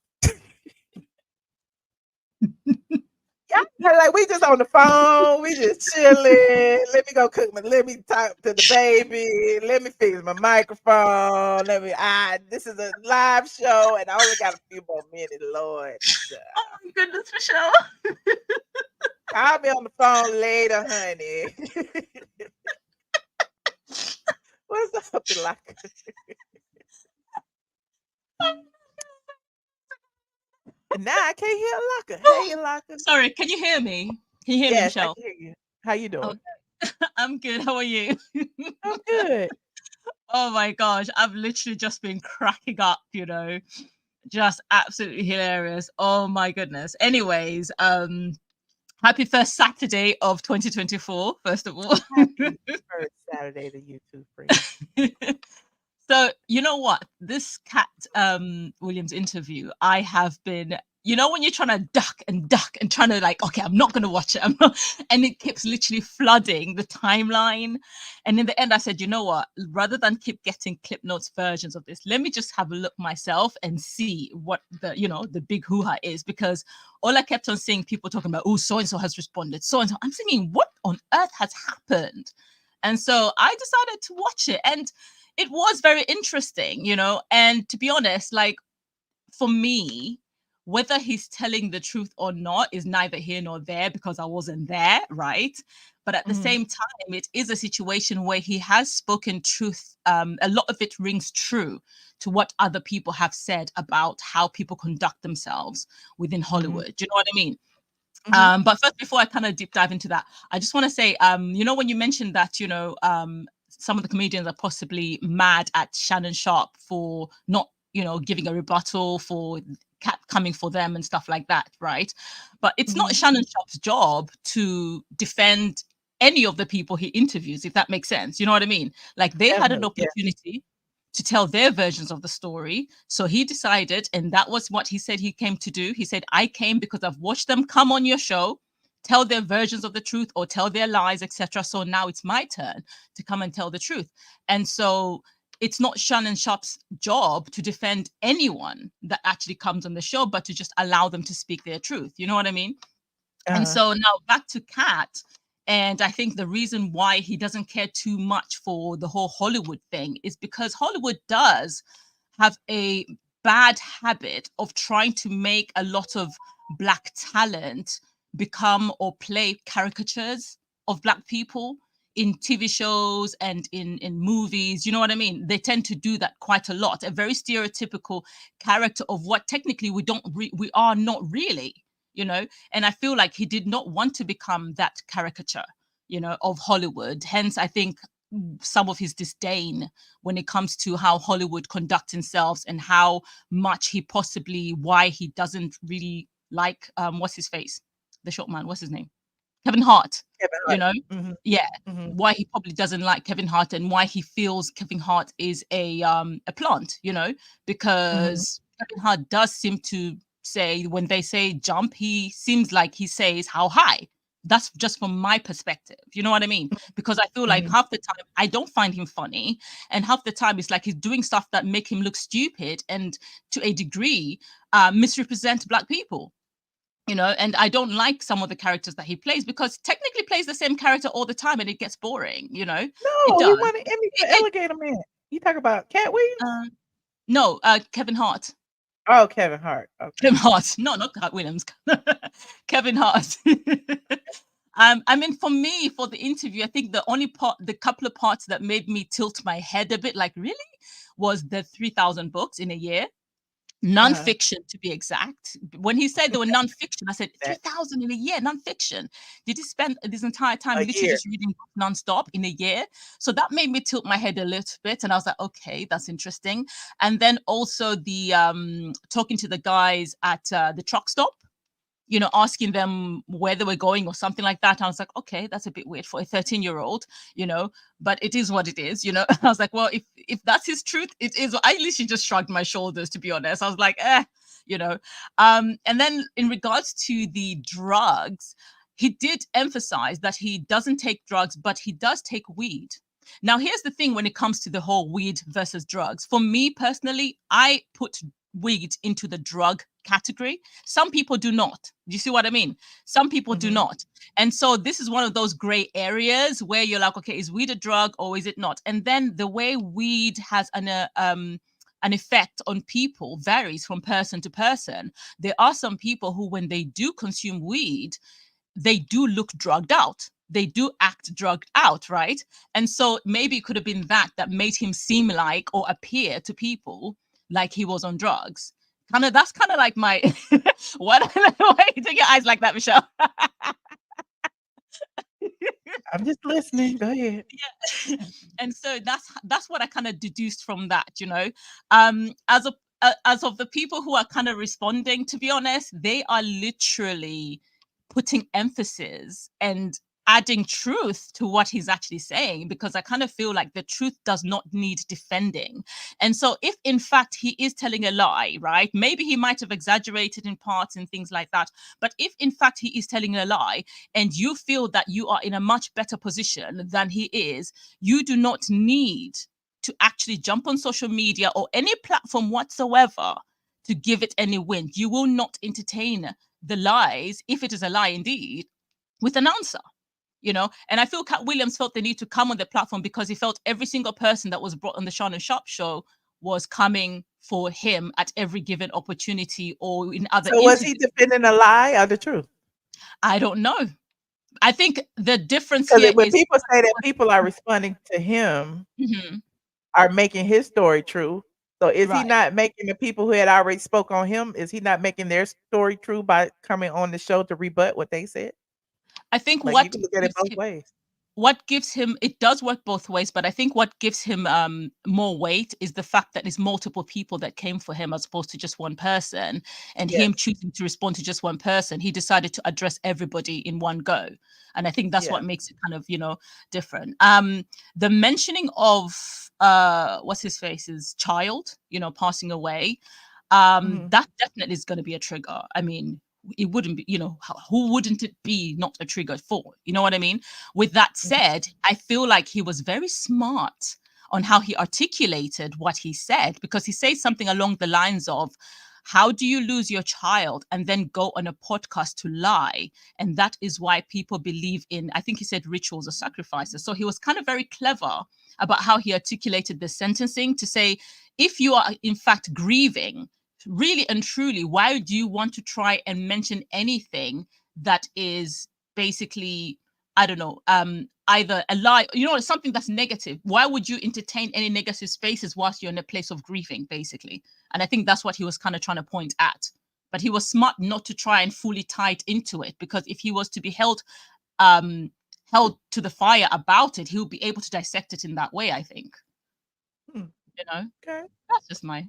Yeah, like we just on the phone, we just chilling. Let me go cook my. Let me talk to the baby. Let me fix my microphone. Let me. This is a live show, and I only got a few more minutes. Lord, Oh my goodness, Michelle. I'll be on the phone later, honey. What's up, Ilaka? Now I can't hear Ilaka. Hey, Ilaka. Sorry, can you hear me? Can you hear me, Yes, I Michelle? can hear you. How you doing? Oh, I'm good. How are you? I'm good. Oh my gosh, I've literally just been cracking up, just absolutely hilarious. Oh my goodness. Anyways, happy first Saturday of 2024, first of all. Happy first Saturday to you too, friend. So you know what? This Katt Williams interview, I have been, when you're trying to duck and trying to like, okay, I'm not going to watch it. And it keeps literally flooding the timeline. And in the end, I said, you know what? Rather than keep getting clip notes versions of this, let me just have a look myself and see what the big hoo-ha is. Because all I kept on seeing people talking about, oh, so-and-so has responded, so-and-so. I'm thinking, what on earth has happened? And so I decided to watch it. And it was very interesting, and to be honest, like for me, whether he's telling the truth or not is neither here nor there because I wasn't there, right? But at the same time, it is a situation where he has spoken truth. A lot of it rings true to what other people have said about how people conduct themselves within Hollywood. Do you know what I mean? But first, before I kind of deep dive into that, I just want to say, when you mentioned that, some of the comedians are possibly mad at Shannon Sharpe for not, giving a rebuttal for Katt coming for them and stuff like that, right? But it's not Shannon Sharpe's job to defend any of the people he interviews, if that makes sense. You know what I mean? Like they had an Definitely, yeah. opportunity to tell their versions of the story. So he decided, and that was what he said he came to do. He said, I came because I've watched them come on your show, tell their versions of the truth or tell their lies, etc. So now it's my turn to come and tell the truth. And so it's not Shannon Sharpe's job to defend anyone that actually comes on the show, but to just allow them to speak their truth. You know what I mean? And so now back to Katt. And I think the reason why he doesn't care too much for the whole Hollywood thing is because Hollywood does have a bad habit of trying to make a lot of Black talent become or play caricatures of Black people in TV shows and in movies. You know what I mean? They tend to do that quite a lot. A very stereotypical character of what technically we are not really. And I feel like he did not want to become that caricature, of Hollywood. Hence, I think some of his disdain when it comes to how Hollywood conducts themselves and how much why he doesn't really like, what's his face? The short man, what's his name? Kevin Hart, Kevin Hart. Yeah. Why he probably doesn't like Kevin Hart and why he feels Kevin Hart is a plant, because Kevin Hart does seem to say when they say jump, he seems like he says how high. That's just from my perspective. You know what I mean? Because I feel like half the time I don't find him funny, and half the time it's like he's doing stuff that make him look stupid and to a degree misrepresent Black people. And I don't like some of the characters that he plays because technically plays the same character all the time and it gets boring, it No, he does. won an Emmy for Alligator Man. You talk about Katt Williams? No, Kevin Hart. Oh, Kevin Hart. Okay. Kevin Hart. No, not Katt Williams. Kevin Hart. I mean, for me, for the interview, I think the couple of parts that made me tilt my head a bit, like really, was the 3,000 books in a year. Non-fiction, to be exact. When he said there were non-fiction, I said 3,000 in a year, non-fiction. Did he spend this entire time literally just reading non-stop in a year? So that made me tilt my head a little bit, and I was like, okay, that's interesting. And then also the talking to the guys at the truck stop, you know, asking them where they were going or something like that. I was like, okay, that's a bit weird for a 13-year-old, you know, but it is what it is, you know. I was like, well, if that's his truth, it is. I literally just shrugged my shoulders, to be honest. I was like, you know. And then in regards to the drugs, he did emphasize that he doesn't take drugs, but he does take weed. Now, here's the thing when it comes to the whole weed versus drugs. For me personally, I put weed into the drug category. Some people do not. Do you see what I mean? Some people do not. And so this is one of those gray areas where you're like, okay, is weed a drug or is it not? And then the way weed has an effect on people varies from person to person. There are some people who, when they do consume weed, they do look drugged out. They do act drugged out, right? And so maybe it could have been that made him seem like or appear to people like he was on drugs. That's kind of like my what? Why you take your eyes like that, Michelle? I'm just listening. Go ahead. Yeah. And so that's what I kind of deduced from that, you know. As of the people who are kind of responding, to be honest, they are literally putting emphasis and adding truth to what he's actually saying, because I kind of feel like the truth does not need defending. And so if in fact he is telling a lie, right, maybe he might have exaggerated in parts and things like that, but if in fact he is telling a lie and you feel that you are in a much better position than he is, you do not need to actually jump on social media or any platform whatsoever to give it any wind. You will not entertain the lies, if it is a lie indeed, with an answer. You know, and I feel Katt Williams felt the need to come on the platform because he felt every single person that was brought on the Shannon Sharpe show was coming for him at every given opportunity or in other So was he defending a lie or the truth? I don't know. I think the difference Because here when is people say that people are responding to him, are making his story true. So is he not making the people who had already spoke on him, is he not making their story true by coming on the show to rebut what they said? I think Like, you can look at it both ways. What gives him, it does work both ways, but I think what gives him more weight is the fact that it's multiple people that came for him as opposed to just one person, and him choosing to respond to just one person. He decided to address everybody in one go, and I think that's what makes it kind of, you know, different. The mentioning of what's his face's child, you know, passing away, that definitely is going to be a trigger. I mean, it wouldn't be, you know, who wouldn't it be not a trigger for? You know what I mean? With that said, I feel like he was very smart on how he articulated what he said, because he says something along the lines of, how do you lose your child and then go on a podcast to lie? And that is why people believe in, I think he said, rituals or sacrifices. So he was kind of very clever about how he articulated the sentencing to say, if you are in fact grieving, really and truly, why do you want to try and mention anything that is basically, I don't know, either a lie, you know, something that's negative? Why would you entertain any negative spaces whilst you're in a place of grieving, basically? And I think that's what he was kind of trying to point at. But he was smart not to try and fully tie it into it, because if he was to be held to the fire about it, he'll be able to dissect it in that way, I think. You know? Okay. That's just my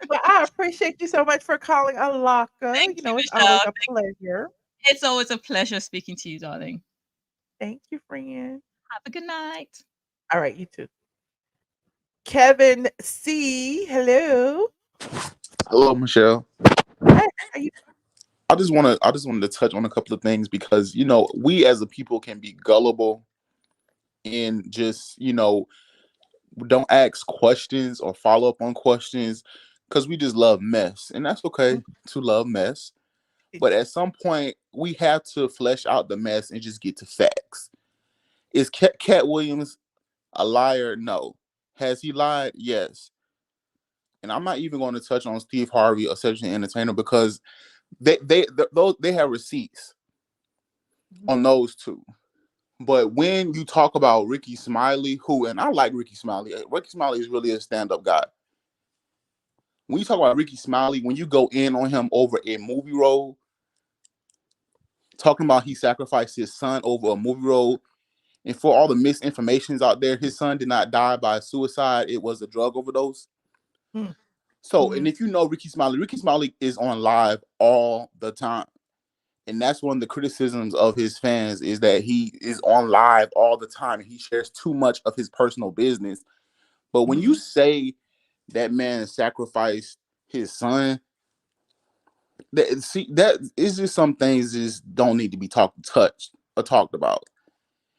Well, I appreciate you so much for calling Alaka. You know, it's always a pleasure. It's always a pleasure speaking to you, darling. Thank you, friend. Have a good night. All right, you too. Kevin C. Hello. Hello, Michelle. Hey, how you? I just wanted to touch on a couple of things, because, you know, we as a people can be gullible and just, you know, don't ask questions or follow up on questions, because we just love mess. And that's okay to love mess. But at some point, we have to flesh out the mess and just get to facts. Is Katt Williams a liar? No. Has he lied? Yes. And I'm not even going to touch on Steve Harvey or Cedric the Entertainer, because they have receipts on those two. But when you talk about Ricky Smiley, and I like Ricky Smiley is really a stand-up guy. when you talk about Ricky Smiley, when you go in on him over a movie role, talking about he sacrificed his son over a movie role, and for all the misinformations out there, his son did not die by suicide. It was a drug overdose. So, and if you know Ricky Smiley is on live all the time. And that's one of the criticisms of his fans is that he is on live all the time. And he shares too much of his personal business. But when you say that man sacrificed his son, that is just some things just don't need to be talked about.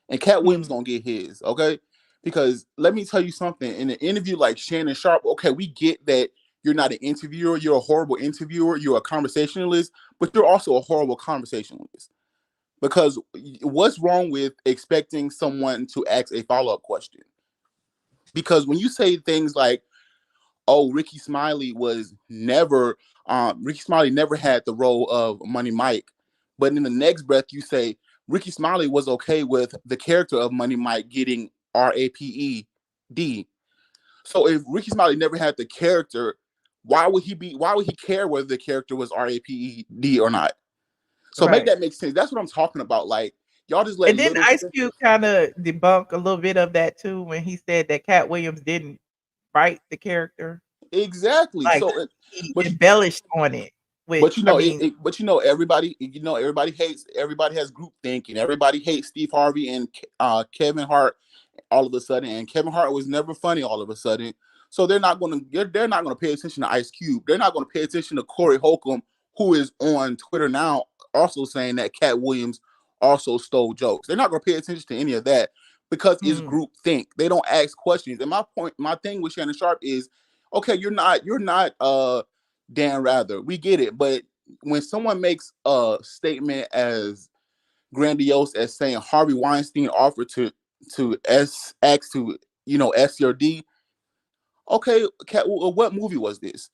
And Katt Williams gonna get his, okay? Because let me tell you something. In an interview like Shannon Sharpe, okay, we get that you're not an interviewer, you're a horrible interviewer, you're a conversationalist, but you're also a horrible conversationalist. Because what's wrong with expecting someone to ask a follow-up question? Because when you say things like, oh, Ricky Smiley never had the role of Money Mike, but in the next breath you say Ricky Smiley was okay with the character of Money Mike getting RAPED. So if Ricky Smiley never had the character, why would he care whether the character was RAPED or not? So make that make sense. That's what I'm talking about. Like, y'all just let And then Ice Cube kind of debunked a little bit of that too when he said that Katt Williams didn't write the character. Exactly. Like, So he embellished on it. But everybody everybody has group thinking. Everybody hates Steve Harvey and Kevin Hart all of a sudden, and Kevin Hart was never funny all of a sudden. So they're not gonna pay attention to Ice Cube. They're not gonna pay attention to Corey Holcomb, who is on Twitter now also saying that Katt Williams also stole jokes. They're not gonna pay attention to any of that because it's group think. They don't ask questions. And my thing with Shannon Sharpe is, okay, you're not Dan Rather. We get it. But when someone makes a statement as grandiose as saying Harvey Weinstein offered to ask to S your D, okay, Kat, what movie was this?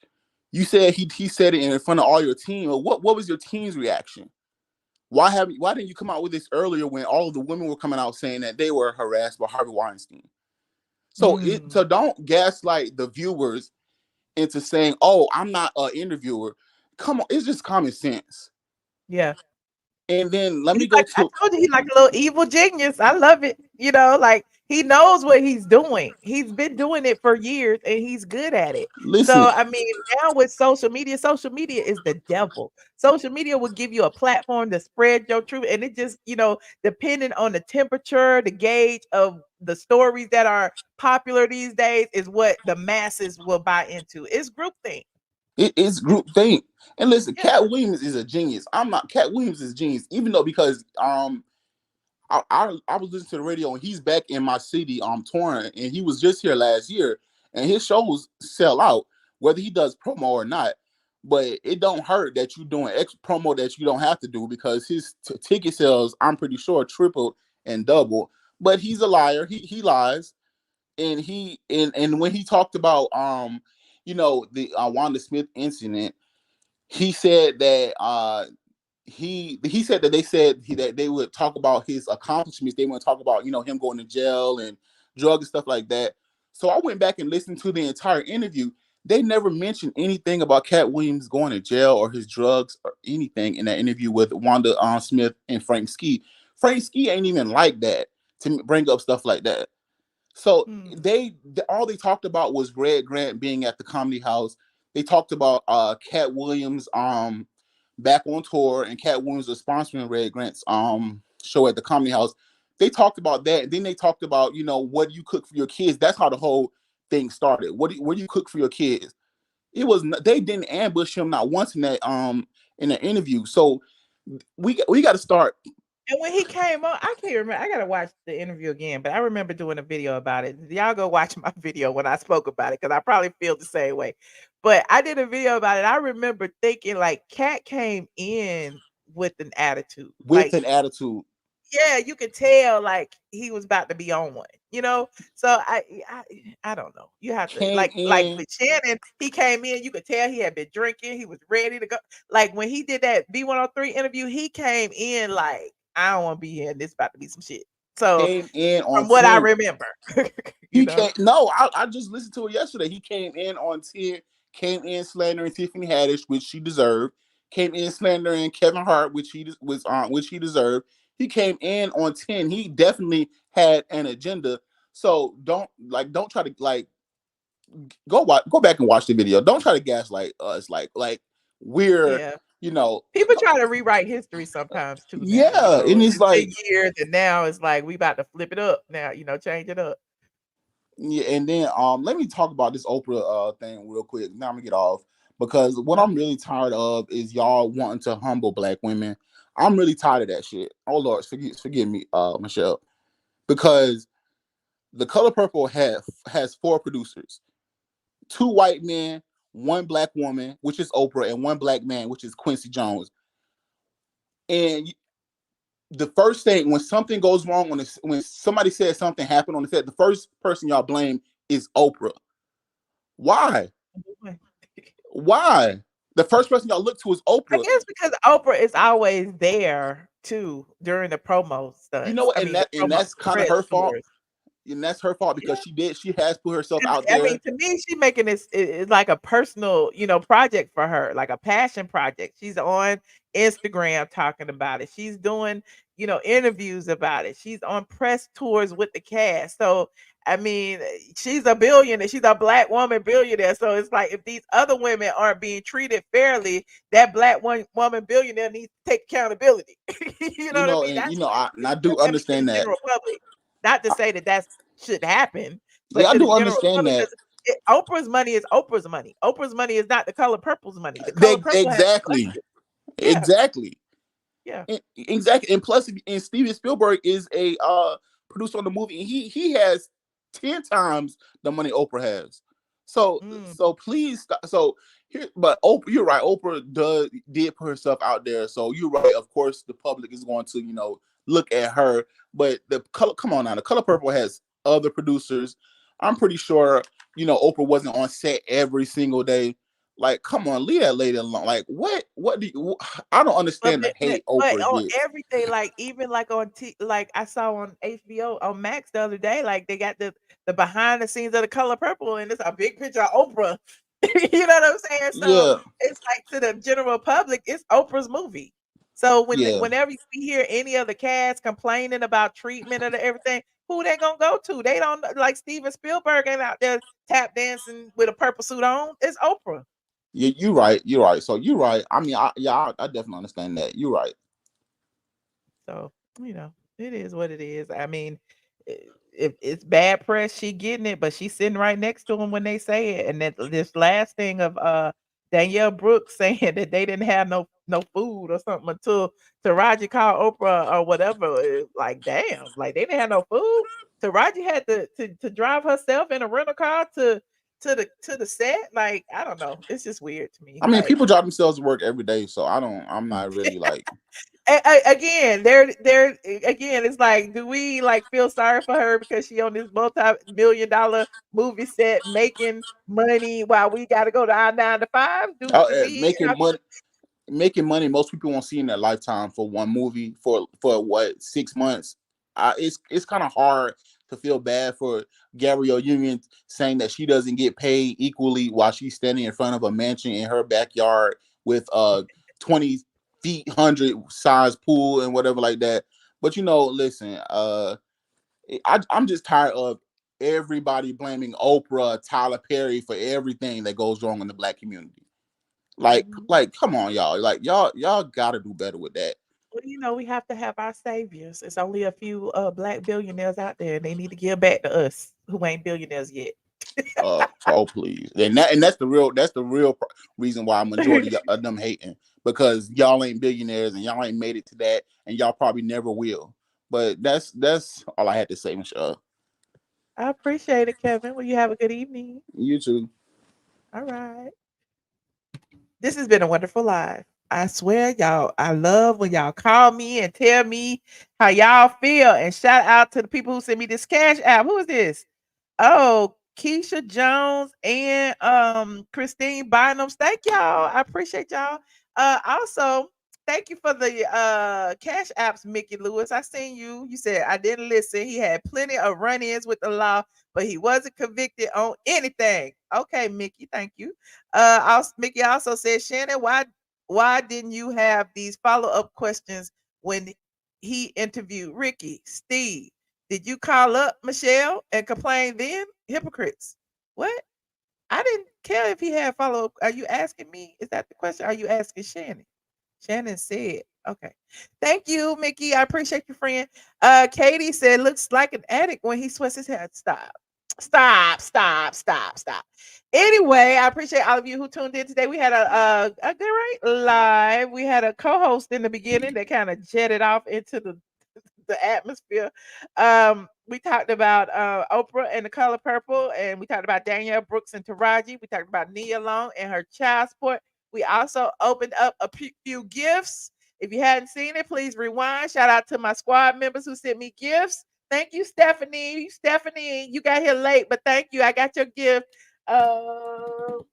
You said he said it in front of all your team. What was your team's reaction? Why didn't you come out with this earlier when all of the women were coming out saying that they were harassed by Harvey Weinstein? So so don't gaslight the viewers into saying, "Oh, I'm not an interviewer." Come on, it's just common sense. Yeah. And then I told you he's like a little evil genius. I love it. Like he knows what he's doing. He's been doing it for years and he's good at it. Listen. So I mean, now with social media is the devil. Social media will give you a platform to spread your truth. And it just, depending on the temperature, the gauge of the stories that are popular these days is what the masses will buy into. It's groupthink. It's group think. And listen, Katt Williams is a genius. Katt Williams is a genius, even though because I was listening to the radio and he's back in my city touring, and he was just here last year, and his shows sell out whether he does promo or not. But it don't hurt that you're doing extra promo that you don't have to do because his ticket sales, I'm pretty sure, tripled and doubled. But he's a liar. He lies, and when he talked about the Wanda Smith incident, he said that he said that that they would talk about his accomplishments. They want to talk about him going to jail and drugs and stuff like that. So I went back and listened to the entire interview. They never mentioned anything about Katt Williams going to jail or his drugs or anything in that interview with Wanda Smith and Frank Ski. Frank Ski ain't even like that to bring up stuff like that. So all they talked about was Greg Grant being at the Comedy House. They talked about Katt Williams back on tour, and Katt Williams was sponsoring Greg Grant's show at the Comedy House. They talked about that, and then they talked about what do you cook for your kids. That's how the whole thing started. What do you cook for your kids? They didn't ambush him not once in that interview. So we got to start. And when he came on, I can't remember. I gotta watch the interview again, but I remember doing a video about it. Y'all go watch my video when I spoke about it because I probably feel the same way. But I did a video about it. I remember thinking like Katt came in with an attitude. Yeah, you could tell like he was about to be on one, So I don't know. You have to like with Shannon, he came in, you could tell he had been drinking, he was ready to go. Like when he did that B103 interview, he came in like, I don't want to be here, and this about to be some shit. So came in on from what I 10. remember, He can't. No, I just listened to it yesterday. He came in on 10, came in slandering Tiffany Haddish, which she deserved. Came in slandering Kevin Hart, which he which he deserved. He came in on 10. He definitely had an agenda. So don't try to go back and watch the video. Don't try to gaslight us like we're yeah. you know People try to rewrite history sometimes too. Now, yeah, and it's it's been like years, and now it's like we about to flip it up. Now, change it up. yeah, and then let me talk about this Oprah thing real quick. Now I'm gonna get off because what I'm really tired of is y'all wanting to humble black women. I'm really tired of that shit. Oh Lord, forgive me, Michelle, because The Color Purple has 4 producers, 2 white men, 1 black woman, which is Oprah, and 1 black man, which is Quincy Jones. And the first thing when something goes wrong when somebody says something happened on the set, the first person y'all blame is Oprah. Why? Why? The first person y'all look to is I Oprah. guess because Oprah is always there too during the promo stunts. You know what? And that's kind of her fault. And that's her fault because she has put herself out there. I mean, to me, she's making this it's like a personal, project for her, like a passion project. She's on Instagram talking about it. She's doing, interviews about it. She's on press tours with the cast. So, I mean, she's a billionaire. She's a black woman billionaire. So it's like if these other women aren't being treated fairly, that black woman billionaire needs to take accountability. You know what I mean? And I do understand that. General public. Not to say that should happen, but Yeah, I to the do general understand public, that. Oprah's money is Oprah's money. Oprah's money is not the Color Purple's money. The Color Purple Exactly. Yeah. Exactly. Yeah. Exactly. And plus, and Steven Spielberg is a producer on the movie, and he has 10 times the money Oprah has. So please stop. So here, but Oprah, you're right. Oprah did put herself out there. So you're right. Of course, the public is going to look at her. But come on now, the Color Purple has other producers. I'm pretty sure Oprah wasn't on set every single day. Like, come on, leave that lady alone. Like, what do you? I don't understand the hate But Oprah on gets. everything, like even like on like I saw on HBO on Max the other day, like they got the behind the scenes of the Color Purple, and it's a big picture of Oprah. You know what I'm saying? So Yeah. it's like to the general public, it's Oprah's movie. So Yeah. whenever we hear any of the cast complaining about treatment or everything, who they gonna go to? They don't like Steven Spielberg ain't out there tap dancing with a purple suit on. It's Oprah. Yeah, you're right. You're right. So you're right. I mean, I definitely understand that. You're right. So, it is what it is. I mean, if it's bad press, she getting it, but she's sitting right next to him when they say it. And that this last thing of Danielle Brooks saying that they didn't have no food or something until Taraji called Oprah or whatever. Like, damn, like they didn't have no food. Taraji had to drive herself in a rental car to the set. Like, I don't know. It's just weird to me. I mean, Like, people drive themselves to work every day, so I'm not really like. Again, again, it's like, do we like feel sorry for her because she on this multi-million-dollar movie set making money while we got to go to our 9 to 5? Do we Making money most people won't see in their lifetime for one movie for what 6 months. It's kind of hard to feel bad for Gabrielle Union saying that she doesn't get paid equally while she's standing in front of a mansion in her backyard with 20 feet 100 size pool and whatever like that. But listen, I'm just tired of everybody blaming Oprah, Tyler Perry for everything that goes wrong in the black community. Like, come on, y'all. Like, y'all got to do better with that. Well, we have to have our saviors. It's only a few black billionaires out there, and they need to give back to us who ain't billionaires yet. Oh please, and that's the real reason why a majority of them hating, because y'all ain't billionaires and y'all ain't made it to that, and y'all probably never will. But that's all I had to say, Michelle. I appreciate it, Kevin. Well, you have a good evening. You too. All right. This has been a wonderful live. I swear, y'all, I love when y'all call me and tell me how y'all feel. And shout out to the people who sent me this cash app. Who is this? Oh, Keisha Jones and Christine Bynums. Thank y'all. I appreciate y'all. Also, Thank you for the cash apps, Mickey Lewis. I seen you. You said I didn't listen. He had plenty of run-ins with the law, but he wasn't convicted on anything. Okay, Mickey, thank you. Mickey also said, Shannon, why didn't you have these follow-up questions when he interviewed Ricky, Steve? Did you call up Michelle and complain then? Hypocrites. What? I didn't care if he had follow-up. Are you asking me? Is that the question? Are you asking Shannon? Shannon said, okay. Thank you, Mickey. I appreciate you, friend. Katie said, looks like an addict when he sweats his head. Stop. Anyway, I appreciate all of you who tuned in today. We had a great live. We had a co-host in the beginning that kind of jetted off into the atmosphere. We talked about Oprah and the Color Purple, and we talked about Danielle Brooks and Taraji. We talked about Nia Long and her child support. We also opened up a few gifts. If you hadn't seen it, please rewind. Shout out to my squad members who sent me gifts. Thank you, Stephanie. Stephanie, you got here late, but thank you. I got your gift. Oh,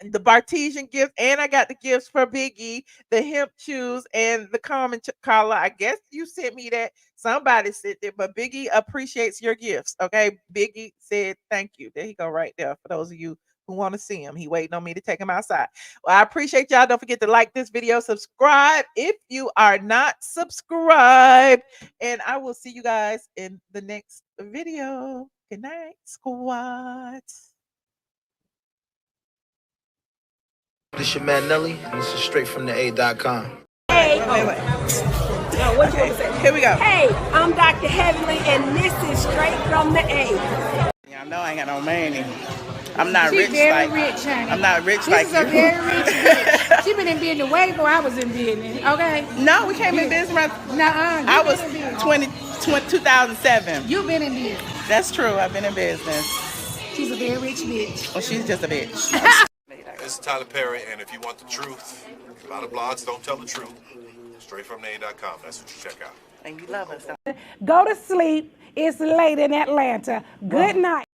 the Bartesian gift, and I got the gifts for Biggie, the hemp shoes, and the common collar. I guess you sent me that. Somebody sent it, but Biggie appreciates your gifts. Okay, Biggie said thank you. There you go, right there. For those of you who want to see him, he waiting on me to take him outside. Well, I appreciate y'all. Don't forget to like this video, subscribe if you are not subscribed, and I will see you guys in the next video. Good night, squad. This your man Nelly, and this is straight from the A.com. Hey, Wait. No, what you want to say? Here we go. Hey, I'm Dr. Heavenly, and this is straight from the A. Y'all know I ain't got no money. I'm not She's rich very like rich, honey. I'm not rich She's like a you. very rich bitch. She been in business way before I was in business. Okay. No, we came in business right. I was 2007. You've been in business. That's true. I've been in business. She's a very rich bitch. Well, she's just a bitch. This is Tyler Perry, and if you want the truth, a lot of blogs don't tell the truth. Straight from the A.com. That's what you check out. And you love us. Go to sleep. It's late in Atlanta. Good night.